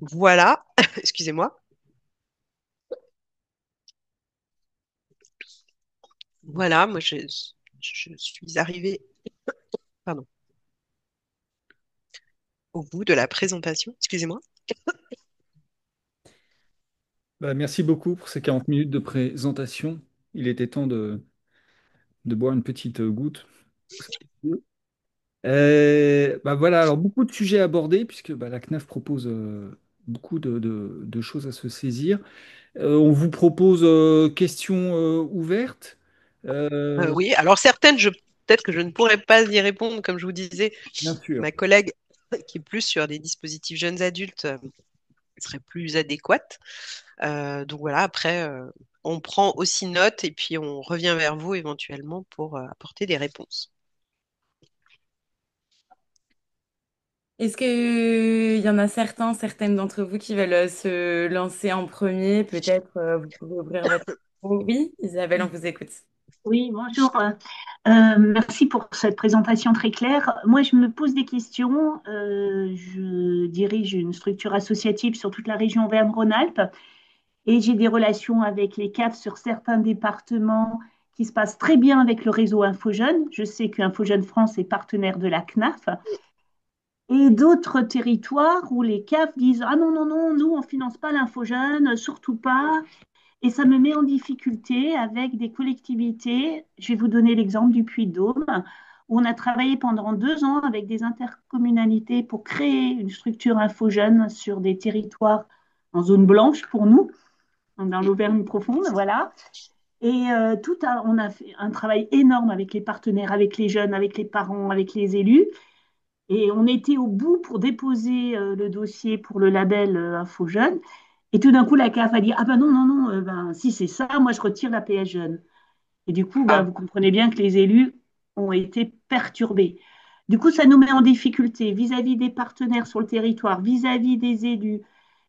Voilà, excusez-moi. Voilà, moi je suis arrivée, pardon, au bout de la présentation. Excusez-moi. Bah, merci beaucoup pour ces 40 minutes de présentation. Il était temps de boire une petite goutte. Bah voilà, alors beaucoup de sujets abordés, puisque bah, la CNAF propose beaucoup de choses à se saisir. On vous propose questions ouvertes. Euh, Oui, alors certaines, peut-être que je ne pourrais pas y répondre, comme je vous disais, Bien sûr. ma collègue qui est plus sur des dispositifs jeunes adultes serait plus adéquate. Donc voilà, après, on prend aussi note et puis on revient vers vous éventuellement pour apporter des réponses. Est-ce qu'il y en a certaines d'entre vous qui veulent se lancer en premier? Peut-être vous pouvez ouvrir votre... Oui, Isabelle, on vous écoute. Oui, bonjour. Merci pour cette présentation très claire. Moi, je me pose des questions. Je dirige une structure associative sur toute la région Auvergne-Rhône-Alpes et j'ai des relations avec les CAF sur certains départements qui se passent très bien avec le réseau InfoJeune. Je sais que InfoJeune France est partenaire de la CNAF et d'autres territoires où les CAF disent: Ah non, non, non, nous, on ne finance pas l'InfoJeune, surtout pas. Et ça me met en difficulté avec des collectivités. Je vais vous donner l'exemple du Puy-de-Dôme, où on a travaillé pendant 2 ans avec des intercommunalités pour créer une structure infogène sur des territoires en zone blanche pour nous, dans l'Auvergne profonde, voilà. Et on a fait un travail énorme avec les partenaires, avec les jeunes, avec les parents, avec les élus. Et on était au bout pour déposer le dossier pour le label Info Jeune. Et tout d'un coup, la CAF a dit: Ah ben non, non, non, ben, si c'est ça, moi je retire la PS Jeune. Et du coup, ben, Ah, vous comprenez bien que les élus ont été perturbés. Du coup, ça nous met en difficulté vis-à-vis des partenaires sur le territoire, vis-à-vis des élus,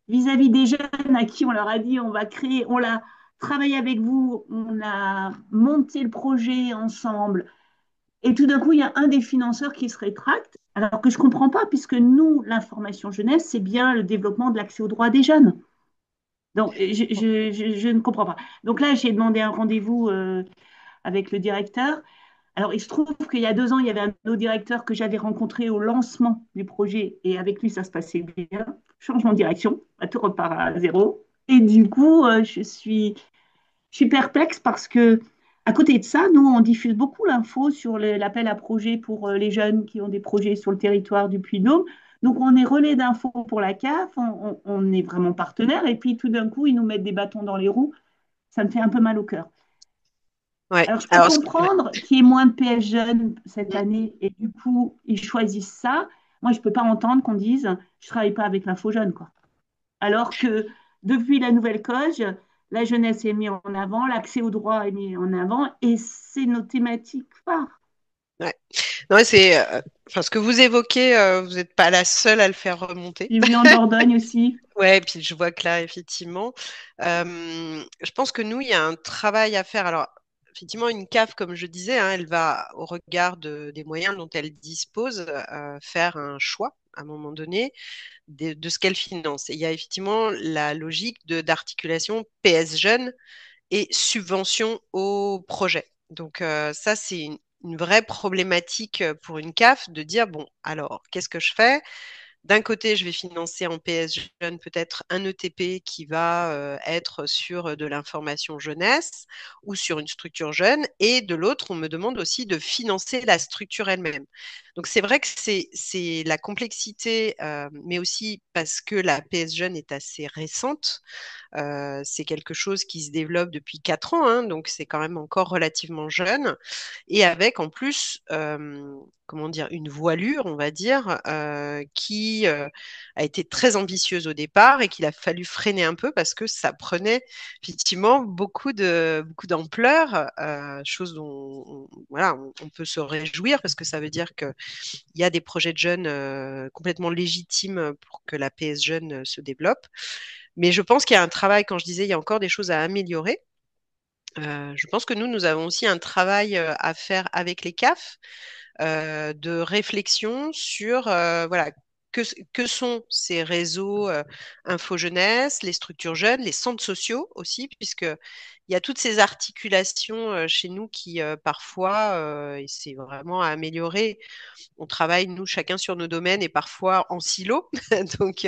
vis-à-vis des jeunes à qui on leur a dit: on va créer, on l'a travaillé avec vous, on a monté le projet ensemble, et tout d'un coup, il y a un des financeurs qui se rétracte, alors que je ne comprends pas, puisque nous, l'information jeunesse, c'est bien le développement de l'accès aux droits des jeunes. Donc, je ne comprends pas. Donc là, j'ai demandé un rendez-vous avec le directeur. Alors, il se trouve qu'il y a 2 ans, il y avait un autre directeur que j'avais rencontré au lancement du projet, et avec lui, ça se passait bien. Changement de direction, tout repart à zéro. Et du coup, je suis perplexe parce que, à côté de ça, nous, on diffuse beaucoup l'info sur l'appel à projet pour les jeunes qui ont des projets sur le territoire du Puy-de-Dôme. Donc, on est relais d'infos pour la CAF, on est vraiment partenaire, et puis tout d'un coup, ils nous mettent des bâtons dans les roues. Ça me fait un peu mal au cœur. ouais. Alors, je peux Alors, ouais. comprendre qu'il y ait moins de PS jeunes cette année, et du coup, ils choisissent ça. Moi, je ne peux pas entendre qu'on dise: je ne travaille pas avec l'info jeune, quoi. Alors que depuis la nouvelle COGE, la jeunesse est mise en avant, l'accès au droit est mis en avant, et c'est nos thématiques phares. Ouais. Non, c'est, enfin, ce que vous évoquez, vous n'êtes pas la seule à le faire remonter. J'ai vu en Dordogne aussi. Ouais, et puis je vois que là, effectivement, je pense que nous, il y a un travail à faire. Alors, effectivement, une CAF, comme je disais, hein, elle va, au regard des moyens dont elle dispose, faire un choix à un moment donné de ce qu'elle finance. Et il y a effectivement la logique d'articulation PS Jeunes et subvention au projet. Donc ça, c'est une vraie problématique pour une CAF de dire, bon, alors, qu'est-ce que je fais? D'un côté, je vais financer en PS Jeune peut-être un ETP qui va être sur de l'information jeunesse ou sur une structure jeune. Et de l'autre, on me demande aussi de financer la structure elle-même. Donc c'est vrai que c'est la complexité, mais aussi parce que la PS Jeune est assez récente. C'est quelque chose qui se développe depuis 4 ans, hein, donc c'est quand même encore relativement jeune. Et avec en plus, comment dire, une voilure, on va dire, qui pris a été très ambitieuse au départ et qu'il a fallu freiner un peu parce que ça prenait effectivement beaucoup d'ampleur, chose dont voilà, on peut se réjouir parce que ça veut dire qu'il y a des projets de jeunes complètement légitimes pour que la PS Jeune se développe. Mais je pense qu'il y a un travail, quand je disais il y a encore des choses à améliorer. Je pense que nous avons aussi un travail à faire avec les CAF de réflexion sur voilà, que sont ces réseaux info-jeunesse, les structures jeunes, les centres sociaux aussi, puisque il y a toutes ces articulations chez nous qui parfois, et c'est vraiment à améliorer, on travaille, nous, chacun sur nos domaines et parfois en silo. Donc,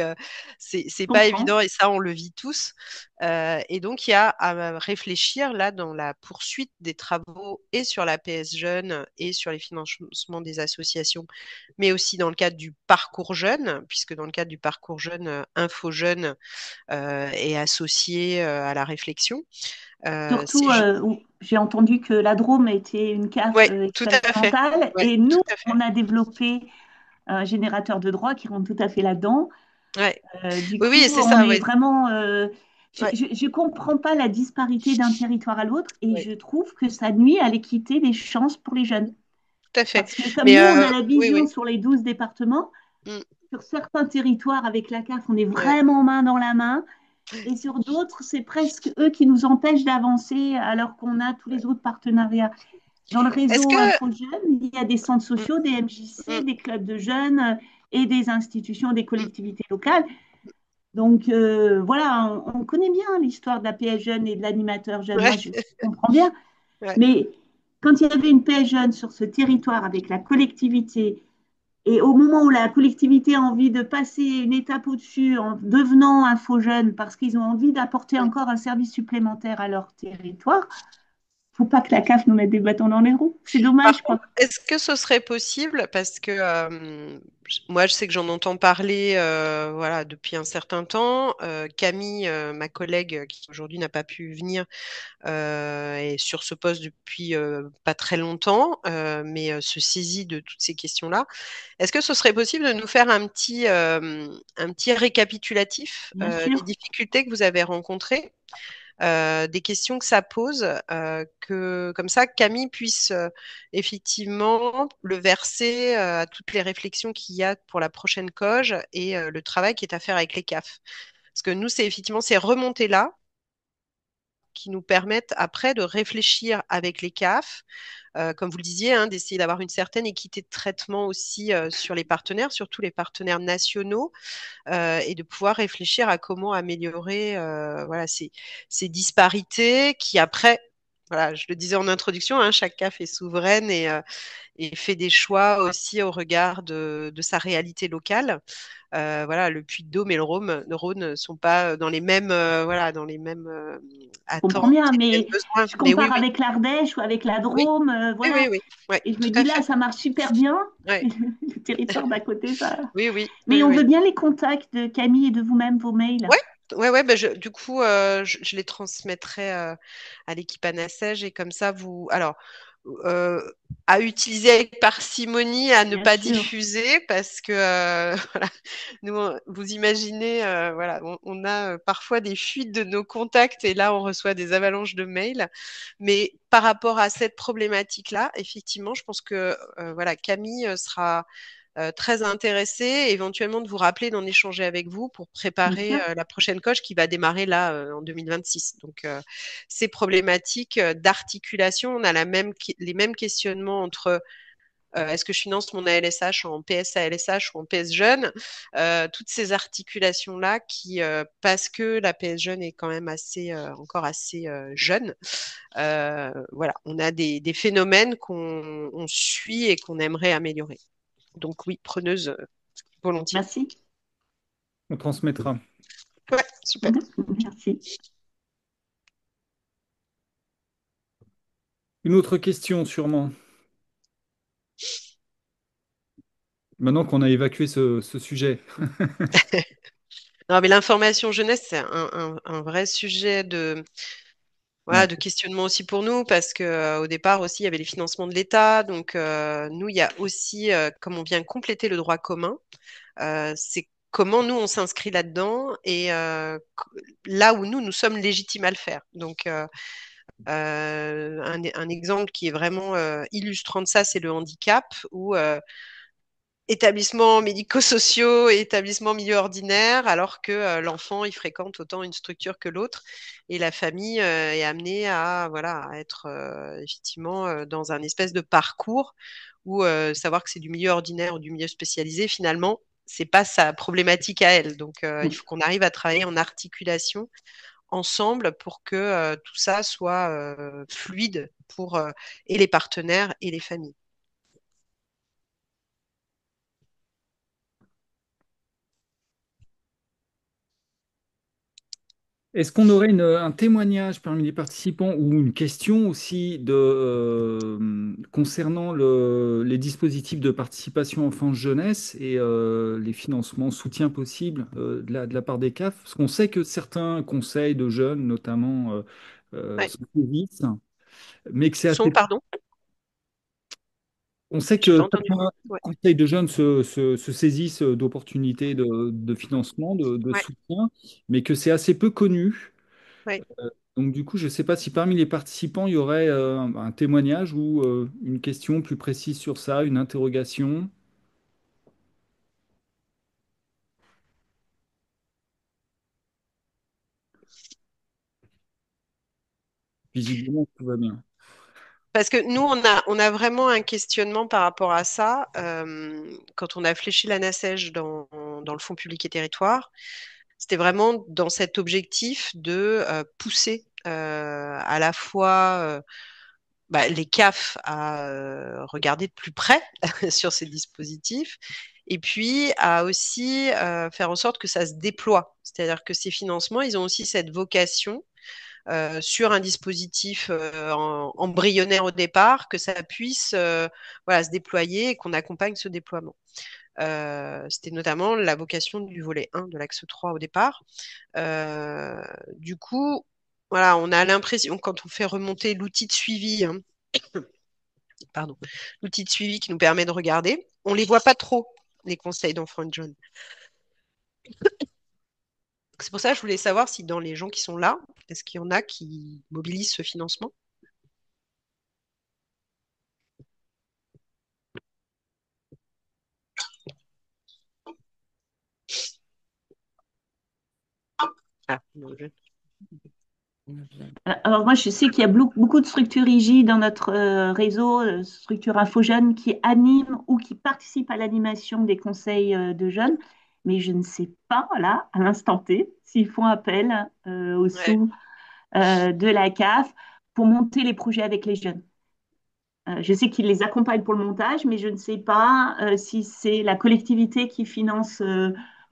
c'est pas Comprends. évident et ça, on le vit tous. Et donc, il y a à réfléchir là dans la poursuite des travaux et sur la PS Jeune et sur les financements des associations, mais aussi dans le cadre du parcours jeune, puisque dans le cadre du parcours jeune, Info Jeune est associé à la réflexion. Surtout, où j'ai entendu que la Drôme était une CAF Oui, tout à fait. expérimentale Ouais, et tout nous, à fait. on a développé un générateur de droit qui rentre tout à fait là-dedans. Ouais. Du Oui, coup, oui, c'est on ça. est Ouais. vraiment. Ouais. Je comprends pas la disparité d'un territoire à l'autre et Ouais. je trouve que ça nuit à l'équité des chances pour les jeunes. Tout à fait. Parce que comme Mais nous, on a la oui, vision oui. sur les 12 départements, Mm, sur certains territoires avec la CAF, on est ouais. vraiment main dans la main. Et sur d'autres, c'est presque eux qui nous empêchent d'avancer alors qu'on a tous les autres partenariats. Dans le Est-ce réseau que Info Jeunes, il y a des centres mm, sociaux, des mm, MJC, des clubs de jeunes et des institutions, des mm, collectivités locales. Donc voilà, on connaît bien l'histoire de la PS Jeune et de l'animateur jeune. Moi, je ouais, comprends bien. ouais, Mais quand il y avait une PS Jeune sur ce territoire avec la collectivité, et au moment où la collectivité a envie de passer une étape au-dessus en devenant Info Jeune parce qu'ils ont envie d'apporter mm. encore un service supplémentaire à leur territoire, faut pas que la CAF nous mette des bâtons dans les roues. C'est dommage, Par je crois. contre, est-ce que ce serait possible, parce que moi je sais que j'en entends parler voilà, depuis un certain temps. Camille, ma collègue qui aujourd'hui n'a pas pu venir, est sur ce poste depuis pas très longtemps, mais se saisit de toutes ces questions-là. Est-ce que ce serait possible de nous faire un petit récapitulatif Bien des sûr. difficultés que vous avez rencontrées, des questions que ça pose, que comme ça Camille puisse effectivement le verser à toutes les réflexions qu'il y a pour la prochaine COG et le travail qui est à faire avec les CAF. Parce que nous, c'est effectivement ces remontées-là qui nous permettent après de réfléchir avec les CAF, comme vous le disiez, hein, d'essayer d'avoir une certaine équité de traitement aussi sur les partenaires, surtout les partenaires nationaux, et de pouvoir réfléchir à comment améliorer voilà, ces disparités qui après, voilà, je le disais en introduction, hein, chaque CAF est souveraine et fait des choix aussi au regard de sa réalité locale. Voilà, le Puy-de-Dôme et le Rhône ne sont pas dans les mêmes, voilà, dans les mêmes Je comprends attentes bien, et les mêmes mais besoins. je Mais oui, compare oui, avec l'Ardèche ou avec la oui, Drôme, oui, oui, voilà. oui, ouais, Et je me tout dis à là, fait. ça marche super bien. Ouais. Le territoire d'à côté, ça. Oui, oui, Mais oui, on veut oui. bien les contacts de Camille et de vous-même, vos mails. Ouais, ouais, ouais. Bah, du coup, je les transmettrai à l'équipe ANASEJ et comme ça, vous. Alors, euh, à utiliser avec parcimonie, à ne Bien pas sûr. diffuser parce que voilà, nous, vous imaginez, voilà, on a parfois des fuites de nos contacts et là, on reçoit des avalanches de mails. Mais par rapport à cette problématique-là, effectivement, je pense que voilà, Camille sera très intéressée, éventuellement de vous rappeler d'en échanger avec vous pour Bien préparer sûr. la prochaine coche qui va démarrer là en 2026. Donc, ces problématiques d'articulation, on a les mêmes questionnements entre est-ce que je finance mon ALSH en PS ALSH ou en PS jeune, toutes ces articulations-là qui, parce que la PS jeune est quand même encore assez jeune, voilà, on a des phénomènes qu'on suit et qu'on aimerait améliorer. Donc oui, preneuse volontiers. Merci. On transmettra. Ouais, super. Merci. Une autre question, sûrement. Maintenant qu'on a évacué ce sujet. Non, mais l'information jeunesse, c'est un vrai sujet Ouais. voilà, de questionnement aussi pour nous, parce que au départ aussi, il y avait les financements de l'État. Donc, nous, il y a aussi, comme on vient compléter le droit commun, c'est comment nous, on s'inscrit là-dedans et là où nous sommes légitimes à le faire. Donc, un exemple qui est vraiment illustrant de ça, c'est le handicap, où établissements médico-sociaux et établissements milieu ordinaire, alors que l'enfant, il fréquente autant une structure que l'autre, et la famille est amenée à, voilà, à être effectivement dans un espèce de parcours où savoir que c'est du milieu ordinaire ou du milieu spécialisé, finalement, c'est pas sa problématique à elle. Donc, il faut qu'on arrive à travailler en articulation ensemble pour que tout ça soit fluide pour et les partenaires et les familles. Est-ce qu'on aurait un témoignage parmi les participants ou une question aussi concernant les dispositifs de participation enfance-jeunesse et les financements, soutien possible de la part des CAF? Parce qu'on sait que certains conseils de jeunes, notamment, Ouais. se saisissent, mais que c'est Son, assez. pardon, On sait j'ai pas que entendu. certains Ouais. conseils de jeunes se saisissent d'opportunités de financement, de Ouais. soutien, mais que c'est assez peu connu. Ouais. Donc du coup, je ne sais pas si parmi les participants, il y aurait un témoignage ou une question plus précise sur ça, une interrogation. Visiblement, tout va bien. Parce que nous, on a vraiment un questionnement par rapport à ça. Quand on a fléché la NACEJ dans le Fonds public et territoire, c'était vraiment dans cet objectif de pousser à la fois les CAF à regarder de plus près sur ces dispositifs, et puis à aussi faire en sorte que ça se déploie. C'est-à-dire que ces financements, ils ont aussi cette vocation sur un dispositif embryonnaire au départ, que ça puisse voilà, se déployer et qu'on accompagne ce déploiement. C'était notamment la vocation du volet 1 de l'axe 3 au départ. Du coup, voilà, on a l'impression, quand on fait remonter l'outil de suivi, hein, pardon, l'outil de suivi qui nous permet de regarder, on les voit pas trop, les conseils d'enfants et de jeunes. C'est pour ça que je voulais savoir si dans les gens qui sont là, est-ce qu'il y en a qui mobilisent ce financement? Ah, non, Alors moi, je sais qu'il y a beaucoup de structures rigides dans notre réseau, structures Info Jeunes, qui animent ou qui participent à l'animation des conseils de jeunes, mais je ne sais pas, là, à l'instant T, s'ils font appel aux ouais. sous de la CAF pour monter les projets avec les jeunes. Je sais qu'ils les accompagnent pour le montage, mais je ne sais pas si c'est la collectivité qui finance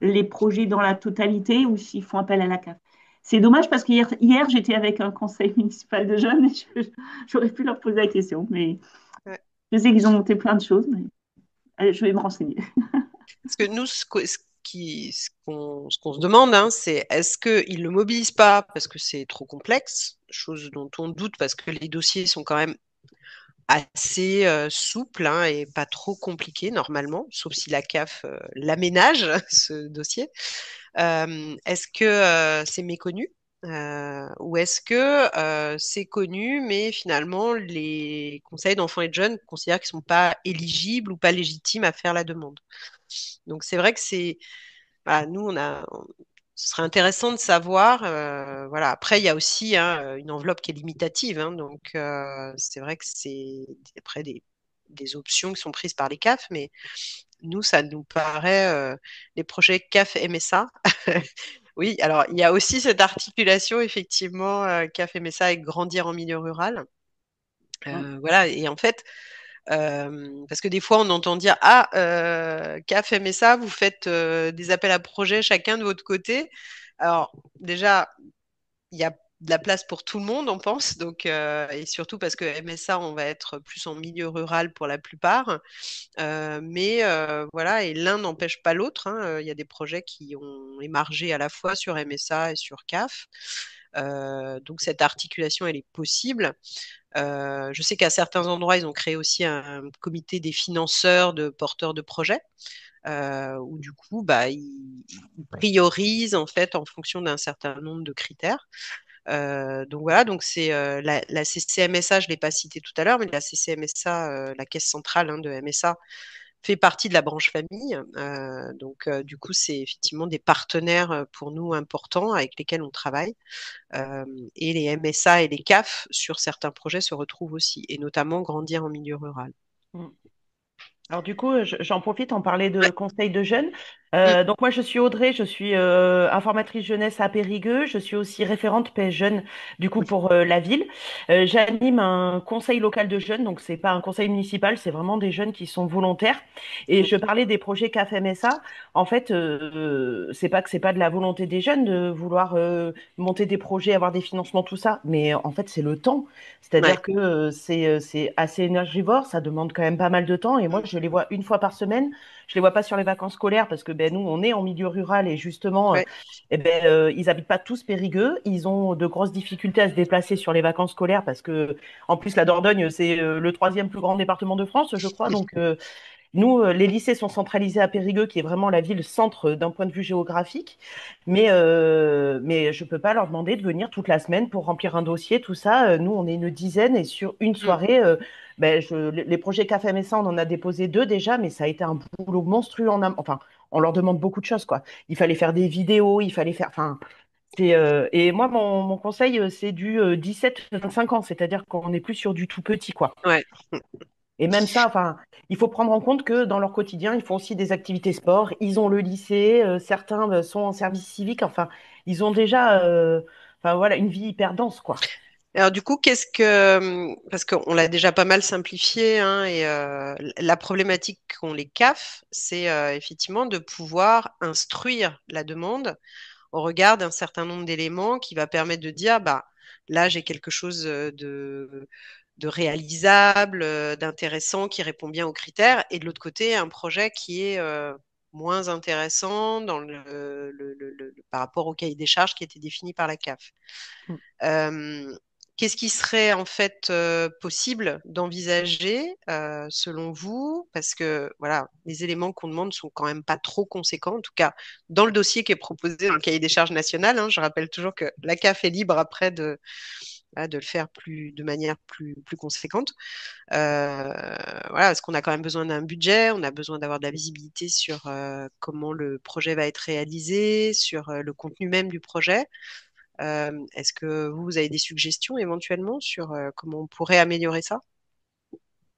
les projets dans la totalité ou s'ils font appel à la CAF. C'est dommage parce qu'hier j'étais avec un conseil municipal de jeunes et j'aurais pu leur poser la question. Mais Ouais. je sais qu'ils ont monté plein de choses, mais je vais me renseigner. Parce que nous, ce qu'on se demande, hein, c'est est-ce qu'ils ne le mobilisent pas parce que c'est trop complexe, chose dont on doute parce que les dossiers sont quand même assez souples, hein, et pas trop compliqués normalement, sauf si la CAF l'aménage, ce dossier. Est-ce que c'est méconnu? Ou est-ce que c'est connu, mais finalement les conseils d'enfants et de jeunes considèrent qu'ils ne sont pas éligibles ou pas légitimes à faire la demande? Donc c'est vrai que c'est, voilà, nous ce serait intéressant de savoir. Voilà. Après, il y a aussi, hein, une enveloppe qui est limitative, hein, donc c'est vrai que c'est après des options qui sont prises par les CAF, mais nous, ça nous paraît les projets CAF MSA. Oui, alors il y a aussi cette articulation effectivement CAF MSA avec grandir en milieu rural. Voilà, et en fait, parce que des fois, on entend dire, ah, CAF MSA, vous faites des appels à projets chacun de votre côté. Alors, déjà, il y a de la place pour tout le monde, on pense. Donc, et surtout parce que MSA, on va être plus en milieu rural pour la plupart. Mais voilà, et l'un n'empêche pas l'autre, hein. Il y a des projets qui ont émargé à la fois sur MSA et sur CAF. Donc cette articulation, elle est possible. Je sais qu'à certains endroits, ils ont créé aussi un comité des financeurs de porteurs de projets, où du coup, bah, ils priorisent en fait en fonction d'un certain nombre de critères. Donc voilà, donc c'est la CCMSA, je ne l'ai pas cité tout à l'heure, mais la CCMSA, la caisse centrale de MSA, fait partie de la branche famille. Donc du coup, c'est effectivement des partenaires pour nous importants avec lesquels on travaille. Et les MSA et les CAF sur certains projets se retrouvent aussi, et notamment grandir en milieu rural. Mm. Alors du coup, j'en profite en parler de Ouais. conseil de jeunes. Mm. Donc moi, je suis Audrey, je suis informatrice jeunesse à Périgueux. Je suis aussi référente PS Jeunes, du coup, pour la ville. J'anime un conseil local de jeunes, donc c'est pas un conseil municipal, c'est vraiment des jeunes qui sont volontaires. Et je parlais des projets CAF MSA. En fait, c'est pas que c'est pas de la volonté des jeunes de vouloir monter des projets, avoir des financements, tout ça, mais en fait, c'est le temps. Ouais. C'est-à-dire que c'est assez énergivore, ça demande quand même pas mal de temps. Et moi, je les vois une fois par semaine. Je les vois pas sur les vacances scolaires parce que ben, nous, on est en milieu rural et justement, Ouais. eh ben, ils habitent pas tous Périgueux. Ils ont de grosses difficultés à se déplacer sur les vacances scolaires parce que, en plus, la Dordogne, c'est le troisième plus grand département de France, je crois. Donc, nous, les lycées sont centralisés à Périgueux, qui est vraiment la ville centre d'un point de vue géographique. Mais je ne peux pas leur demander de venir toute la semaine pour remplir un dossier, tout ça. Nous, on est une dizaine et sur une Mm. soirée, ben, les projets Café Messa, on en a déposé deux déjà, mais ça a été un boulot monstrueux Enfin, on leur demande beaucoup de choses, quoi. Il fallait faire des vidéos, il fallait faire. Enfin, et moi, mon conseil, c'est du 17-25 ans, c'est-à-dire qu'on n'est plus sur du tout petit, quoi. Ouais. Et même ça, enfin, il faut prendre en compte que dans leur quotidien, ils font aussi des activités sport. Ils ont le lycée, certains sont en service civique. Enfin, ils ont déjà, enfin voilà, une vie hyper dense, quoi. Alors du coup, qu'est-ce que, parce qu'on l'a déjà pas mal simplifié, hein, et la problématique qu'ont les CAF, c'est effectivement de pouvoir instruire la demande au regard d'un certain nombre d'éléments qui va permettre de dire, bah là j'ai quelque chose de réalisable, d'intéressant, qui répond bien aux critères, et de l'autre côté un projet qui est moins intéressant dans par rapport au cahier des charges qui a été défini par la CAF. Mm. Euh, Qu'est-ce qui serait en fait possible d'envisager selon vous? Parce que voilà, les éléments qu'on demande sont quand même pas trop conséquents, en tout cas dans le dossier qui est proposé dans le cahier des charges national. Je rappelle toujours que la CAF est libre après de le faire de manière plus conséquente. Voilà, parce qu'on a quand même besoin d'un budget, on a besoin d'avoir de la visibilité sur comment le projet va être réalisé, sur le contenu même du projet. Est-ce que vous avez des suggestions éventuellement sur comment on pourrait améliorer ça?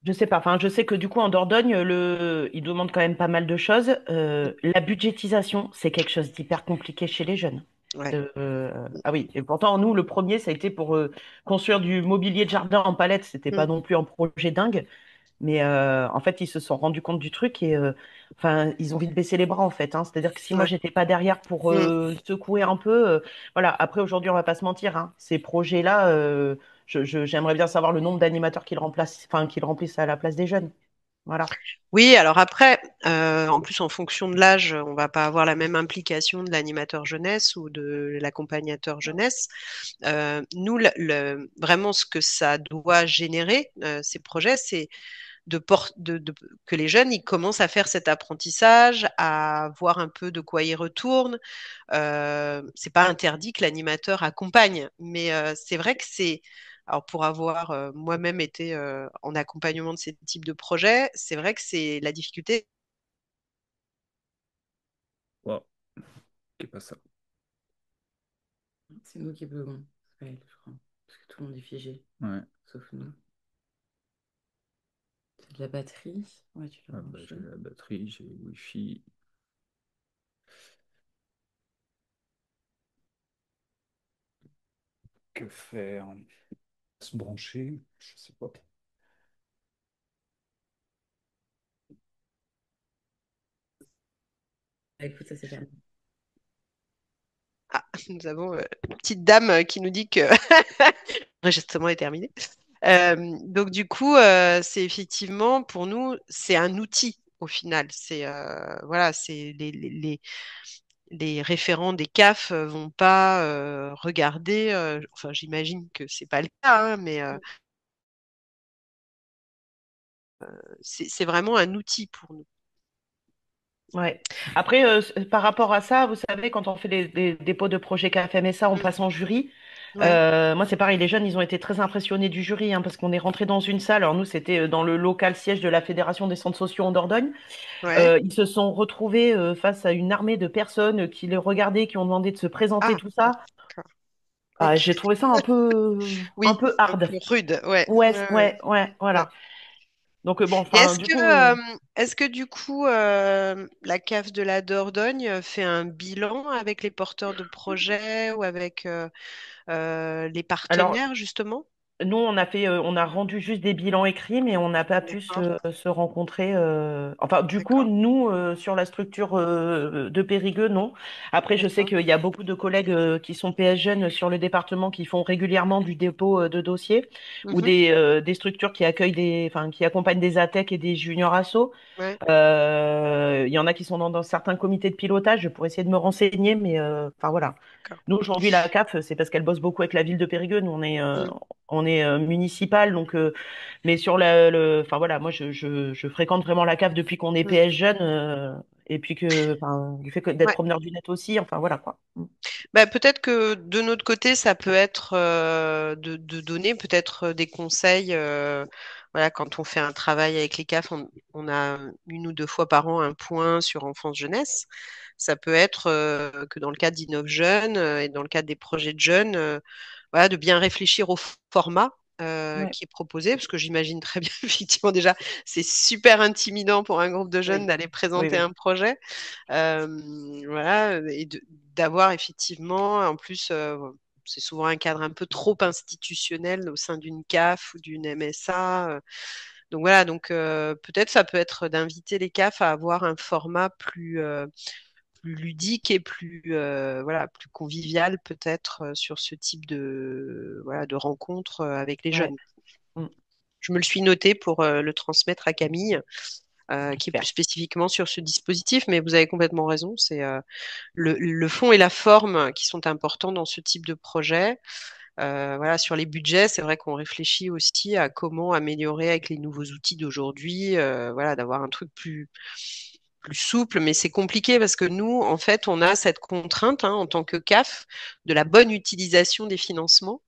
Je sais pas. Enfin, je sais que du coup, en Dordogne, ils demandent quand même pas mal de choses. La budgétisation, c'est quelque chose d'hyper compliqué chez les jeunes. Ouais. Ah oui, et pourtant, nous, le premier, ça a été pour construire du mobilier de jardin en palette. C'était Mm, pas non plus un projet dingue. Mais en fait, ils se sont rendus compte du truc et enfin, ils ont vite baissé les bras en fait, hein. C'est-à-dire que si moi ouais. j'étais pas derrière pour Mm. secouer un peu, voilà. Après aujourd'hui, on va pas se mentir, hein. Ces projets-là, j'aimerais bien savoir le nombre d'animateurs qu'ils remplacent, enfin qu'ils remplissent à la place des jeunes. Voilà. Oui, alors après, en plus en fonction de l'âge, on va pas avoir la même implication de l'animateur jeunesse ou de l'accompagnateur jeunesse. Nous, vraiment, ce que ça doit générer, ces projets, c'est que les jeunes ils commencent à faire cet apprentissage, à voir un peu de quoi ils retournent. C'est pas interdit que l'animateur accompagne, mais c'est vrai que c'est alors pour avoir moi-même été en accompagnement de ces types de projets, c'est vrai que c'est la difficulté. Wow, c'est pas ça. C'est nous qui buguons. C'est pas elle, je crois. Parce que tout le monde est figé, Ouais. sauf nous. C'est de la batterie. Ouais, tu l'as Ah bah, branché. j'ai la batterie, j'ai le Wi-Fi. Que faire? Se brancher? Je sais pas. Ah, écoute, ça c'est permis. Ah, nous avons une petite dame qui nous dit que l'enregistrement est terminé. Donc du coup, c'est effectivement pour nous, c'est un outil au final. C'est voilà, c'est les référents des CAF vont pas regarder. Enfin, j'imagine que c'est pas le cas, hein, mais c'est vraiment un outil pour nous. Ouais. Après, par rapport à ça, vous savez, quand on fait des dépôts de projets KFMSA, on Mm. passe en jury. Ouais. Moi, c'est pareil, les jeunes, ils ont été très impressionnés du jury, hein, parce qu'on est rentré dans une salle. Alors nous, c'était dans le local siège de la Fédération des centres sociaux en Dordogne. Ouais. Ils se sont retrouvés face à une armée de personnes qui les regardaient, qui ont demandé de se présenter, Ah, tout ça. d'accord. Ah, Ok. j'ai trouvé ça un Oui, peu un hard. peu rude. Ouais. Ouais, Ouais, ouais. ouais, ouais, Ouais. voilà. Donc bon, Et enfin, du coup, est-ce que du coup, la CAF de la Dordogne fait un bilan avec les porteurs de projets ou avec les alors partenaires, justement? nous, on a rendu juste des bilans écrits, mais on n'a pas pu D'accord. se rencontrer. Enfin, du coup, D'accord. nous, sur la structure de Périgueux, non. Après, je sais D'accord. qu'il y a beaucoup de collègues qui sont PS jeunes sur le département qui font régulièrement du dépôt de dossiers ou Mhm. des structures qui accueillent enfin, qui accompagnent des ATEC et des juniors assos. Ouais. Il y en a qui sont dans certains comités de pilotage. Je pourrais essayer de me renseigner, mais enfin voilà. D'accord. Nous, aujourd'hui, la CAF, c'est parce qu'elle bosse beaucoup avec la ville de Périgueux. Nous, Mm. on est municipal, donc, mais sur enfin voilà, moi, je fréquente vraiment la CAF depuis qu'on est Mm. PS jeune, et puis enfin, du fait d'être Ouais. promeneur du net aussi, enfin voilà quoi. Bah, peut-être que de notre côté, ça peut être de donner peut-être des conseils. Voilà, quand on fait un travail avec les CAF, on a une ou deux fois par an un point sur enfance-jeunesse. Ça peut être que dans le cadre d'Innov Jeunes et dans le cadre des projets de jeunes, voilà, de bien réfléchir au format Ouais. qui est proposé, parce que j'imagine très bien, effectivement, déjà, c'est super intimidant pour un groupe de jeunes Oui, d'aller oui, présenter oui. un projet. Voilà, et d'avoir effectivement, en plus, c'est souvent un cadre un peu trop institutionnel au sein d'une CAF ou d'une MSA. Donc voilà, donc peut-être ça peut être d'inviter les CAF à avoir un format plus ludique et plus voilà, plus convivial peut-être sur ce type de voilà, de rencontres avec les Ouais. jeunes. Mm. Je me le suis noté pour le transmettre à Camille, qui est plus Super. spécifiquement sur ce dispositif, mais vous avez complètement raison, c'est le fond et la forme qui sont importants dans ce type de projet. Voilà, sur les budgets, c'est vrai qu'on réfléchit aussi à comment améliorer avec les nouveaux outils d'aujourd'hui, voilà, d'avoir un truc plus souple, mais c'est compliqué parce que nous, en fait, on a cette contrainte hein, en tant que CAF de la bonne utilisation des financements,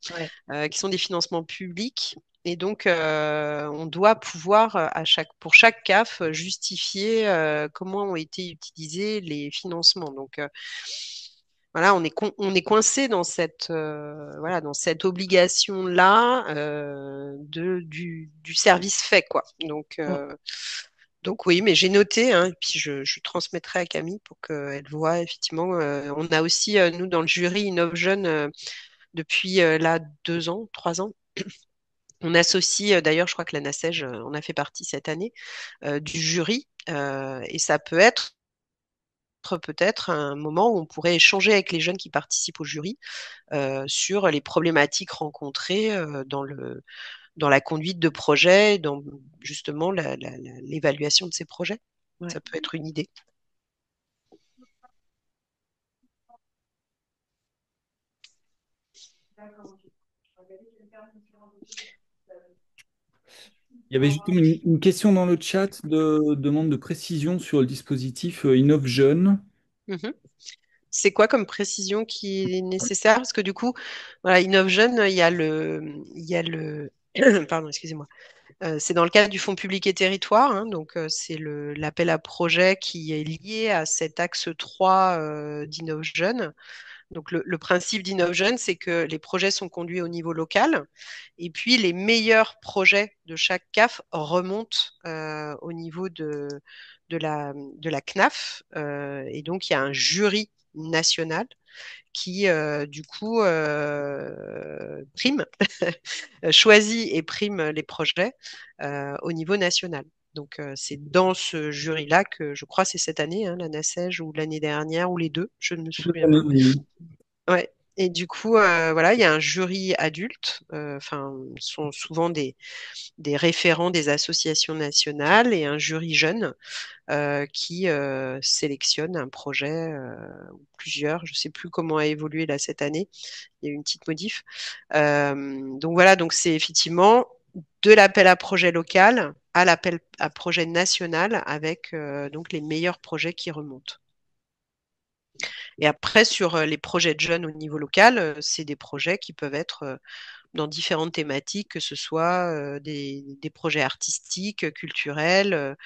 Ouais. qui sont des financements publics. Et donc, on doit pouvoir, pour chaque CAF, justifier comment ont été utilisés les financements. Donc, voilà, on est coincé dans voilà, dans cette obligation-là du service fait, quoi. Mm. Donc oui, mais j'ai noté, hein, et puis je transmettrai à Camille pour qu'elle voit effectivement. On a aussi, nous, dans le jury Innov Jeunes, depuis là 2 ans, 3 ans. On associe, d'ailleurs, je crois que la NACEJ en a fait partie cette année, du jury. Et ça peut être peut-être un moment où on pourrait échanger avec les jeunes qui participent au jury sur les problématiques rencontrées dans la conduite de projet, dans justement l'évaluation de ces projets. Ouais. Ça peut être une idée. Il y avait justement une question dans le chat de demande de précision sur le dispositif Innov Jeune. Mhm. C'est quoi comme précision qui est nécessaire? Parce que du coup, voilà, InnovJeune, il y a le, pardon, excusez-moi. C'est dans le cadre du Fonds public et territoire, hein, donc c'est l'appel à projet qui est lié à cet axe 3 d'InnovJeune. Donc le principe d'InnovJeune, c'est que les projets sont conduits au niveau local et puis les meilleurs projets de chaque CAF remontent au niveau de la CNAF. Et donc il y a un jury national qui du coup prime, choisit et prime les projets au niveau national. Donc c'est dans ce jury-là que je crois c'est cette année, hein, la NACEJ ou l'année dernière ou les deux, je ne me Cette souviens année, plus. oui. Ouais. Et du coup, voilà, il y a un jury adulte, enfin, ce sont souvent des référents des associations nationales et un jury jeune qui sélectionne un projet ou plusieurs. Je ne sais plus comment a évolué là cette année. Il y a eu une petite modif. Donc voilà, donc c'est effectivement de l'appel à projet local à l'appel à projet national avec donc les meilleurs projets qui remontent. Et après, sur les projets de jeunes au niveau local, c'est des projets qui peuvent être dans différentes thématiques, que ce soit des projets artistiques, culturels,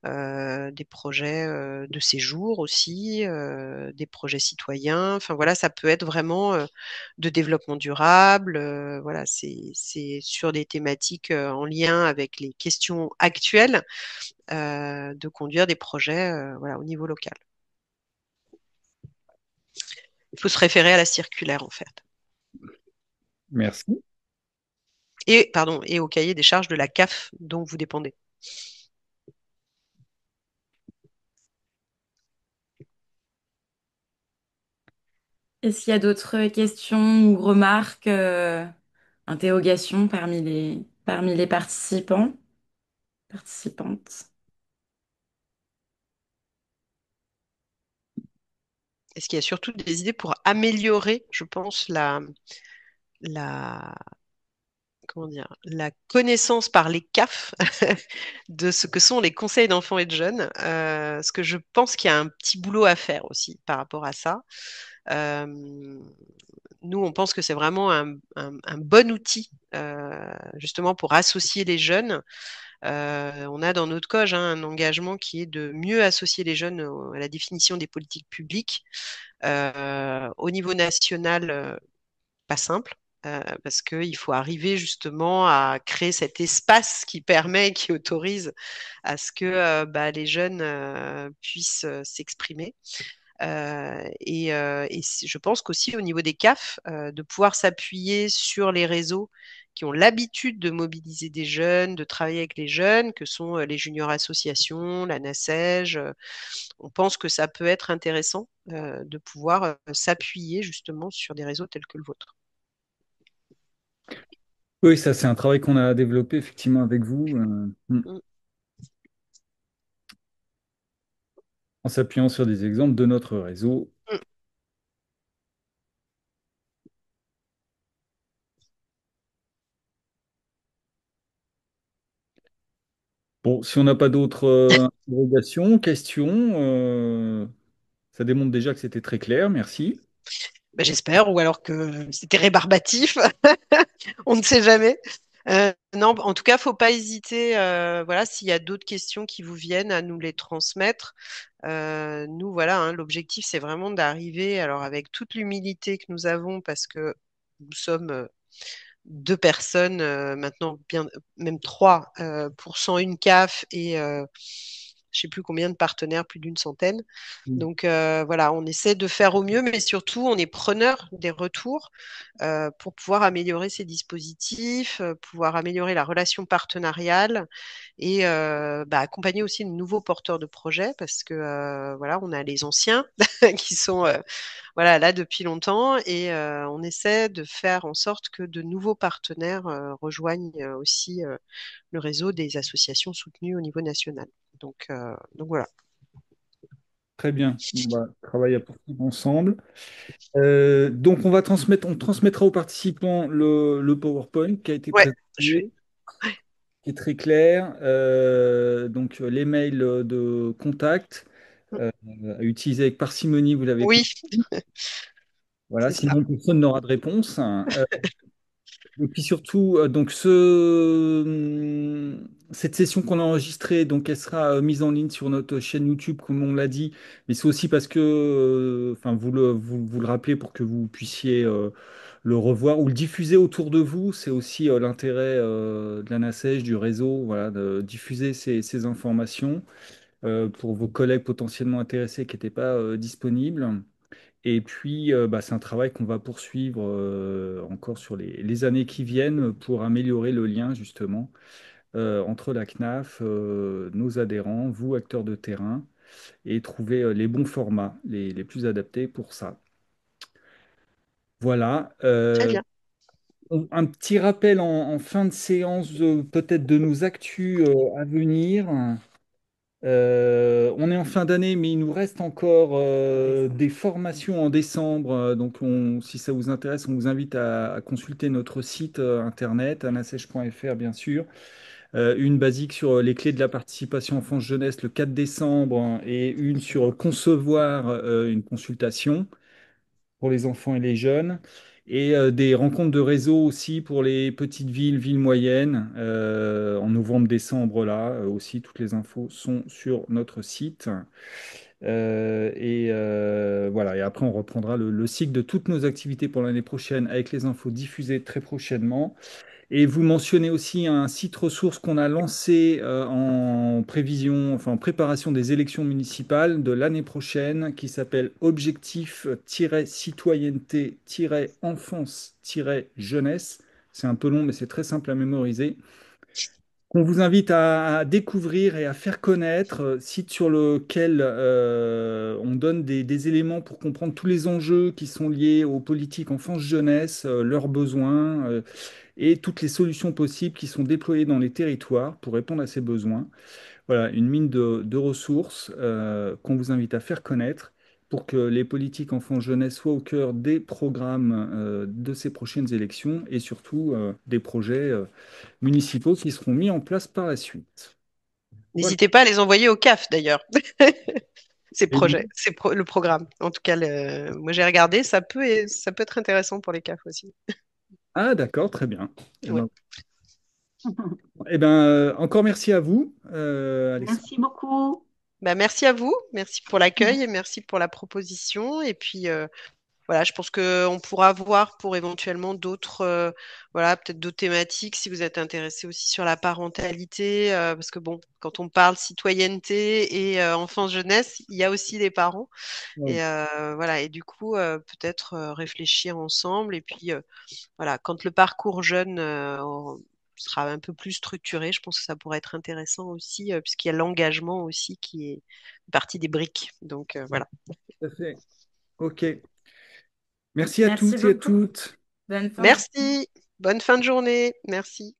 des projets de séjour aussi, des projets citoyens. Enfin voilà, ça peut être vraiment de développement durable. Voilà, c'est sur des thématiques en lien avec les questions actuelles de conduire des projets voilà, au niveau local. Il faut se référer à la circulaire en fait. Merci. Et, pardon, et au cahier des charges de la CAF dont vous dépendez. Est-ce qu'il y a d'autres questions ou remarques, interrogations parmi les participants, participantes? Est-ce qu'il y a surtout des idées pour améliorer, je pense, la, comment dire, la connaissance par les CAF de ce que sont les conseils d'enfants et de jeunes, parce que je pense qu'il y a un petit boulot à faire aussi par rapport à ça. Euh, Nous, on pense que c'est vraiment un bon outil justement pour associer les jeunes. On a dans notre COG un engagement qui est de mieux associer les jeunes à la définition des politiques publiques. Au niveau national, pas simple. Parce qu'il faut arriver justement à créer cet espace qui permet, qui autorise à ce que bah, les jeunes puissent s'exprimer. Je pense qu'aussi au niveau des CAF, de pouvoir s'appuyer sur les réseaux qui ont l'habitude de mobiliser des jeunes, de travailler avec les jeunes, que sont les juniors associations, la NACEJ. On pense que ça peut être intéressant de pouvoir s'appuyer justement sur des réseaux tels que le vôtre. Oui, ça, c'est un travail qu'on a développé effectivement avec vous, Mm. en s'appuyant sur des exemples de notre réseau. Mm. Bon, si on n'a pas d'autres interrogations, questions, ça démontre déjà que c'était très clair. Merci. Ben, j'espère, ou alors que c'était rébarbatif, on ne sait jamais. Non, en tout cas, faut pas hésiter. Voilà, s'il y a d'autres questions qui vous viennent, à nous les transmettre. Nous, voilà, hein, l'objectif, c'est vraiment d'arriver, alors avec toute l'humilité que nous avons, parce que nous sommes deux personnes, maintenant bien, même trois, pour 101 CAF et je sais plus combien de partenaires, plus d'une centaine. Donc voilà, on essaie de faire au mieux, mais surtout on est preneur des retours pour pouvoir améliorer ces dispositifs, pouvoir améliorer la relation partenariale et bah, accompagner aussi de nouveaux porteurs de projets parce que voilà, on a les anciens qui sont voilà là depuis longtemps et on essaie de faire en sorte que de nouveaux partenaires rejoignent aussi le réseau des associations soutenues au niveau national. Donc voilà. Très bien. On va travailler à poursuivre ensemble. Donc, on transmettra aux participants le PowerPoint qui a été Ouais, je vais. présenté, qui est très clair. Donc, les mails de contact à utiliser avec parcimonie, vous l'avez Oui, compris. Voilà, c'est ça. sinon personne n'aura de réponse. Et puis surtout, cette session qu'on a enregistrée, donc elle sera mise en ligne sur notre chaîne YouTube, comme on l'a dit, mais c'est aussi parce que, enfin, vous le rappelez pour que vous puissiez le revoir ou le diffuser autour de vous. C'est aussi l'intérêt de la NACEJ, du réseau, voilà, de diffuser ces informations pour vos collègues potentiellement intéressés qui n'étaient pas disponibles. Et puis, bah, c'est un travail qu'on va poursuivre encore sur les années qui viennent pour améliorer le lien justement entre la CNAF, nos adhérents, vous, acteurs de terrain, et trouver les bons formats, les plus adaptés pour ça. Voilà. Très bien. Un petit rappel en fin de séance, peut-être de nos actus à venir. On est en fin d'année, mais il nous reste encore des formations en décembre. Donc, si ça vous intéresse, on vous invite à consulter notre site internet, anassèche.fr, bien sûr. Une basique sur les clés de la participation enfance-jeunesse le 4 décembre et une sur concevoir une consultation pour les enfants et les jeunes. Et des rencontres de réseau aussi pour les petites villes, villes moyennes, en novembre-décembre là. Aussi, toutes les infos sont sur notre site. Voilà, et après, on reprendra le cycle de toutes nos activités pour l'année prochaine avec les infos diffusées très prochainement. Et vous mentionnez aussi un site ressource qu'on a lancé en prévision, enfin en préparation des élections municipales de l'année prochaine, qui s'appelle Objectif-citoyenneté-enfance-jeunesse. C'est un peu long, mais c'est très simple à mémoriser. Qu'on vous invite à découvrir et à faire connaître, site sur lequel on donne des éléments pour comprendre tous les enjeux qui sont liés aux politiques enfance-jeunesse, leurs besoins et toutes les solutions possibles qui sont déployées dans les territoires pour répondre à ces besoins. Voilà, une mine de ressources qu'on vous invite à faire connaître pour que les politiques enfants-jeunesse soient au cœur des programmes de ces prochaines élections et surtout des projets municipaux qui seront mis en place par la suite. Voilà. N'hésitez pas à les envoyer au CAF d'ailleurs, ces Et projets, le programme. En tout cas, moi j'ai regardé, ça peut être intéressant pour les CAF aussi. Ah, d'accord, très bien. Ouais. Encore merci à vous, Alexandre. Merci beaucoup. Bah, merci à vous, merci pour l'accueil et merci pour la proposition. Et puis voilà, je pense qu'on pourra voir pour éventuellement d'autres, voilà, peut-être d'autres thématiques si vous êtes intéressé aussi sur la parentalité, parce que bon, quand on parle citoyenneté et enfance-jeunesse, il y a aussi des parents. Ouais, Et voilà, et du coup, peut-être réfléchir ensemble. Et puis voilà, quand le parcours jeune sera un peu plus structuré, je pense que ça pourrait être intéressant aussi, puisqu'il y a l'engagement aussi qui est une partie des briques. Donc voilà. tout à fait. OK. Merci à Merci toutes et à beaucoup. toutes. Bonne fin de Merci. Bonne fin de journée. Merci.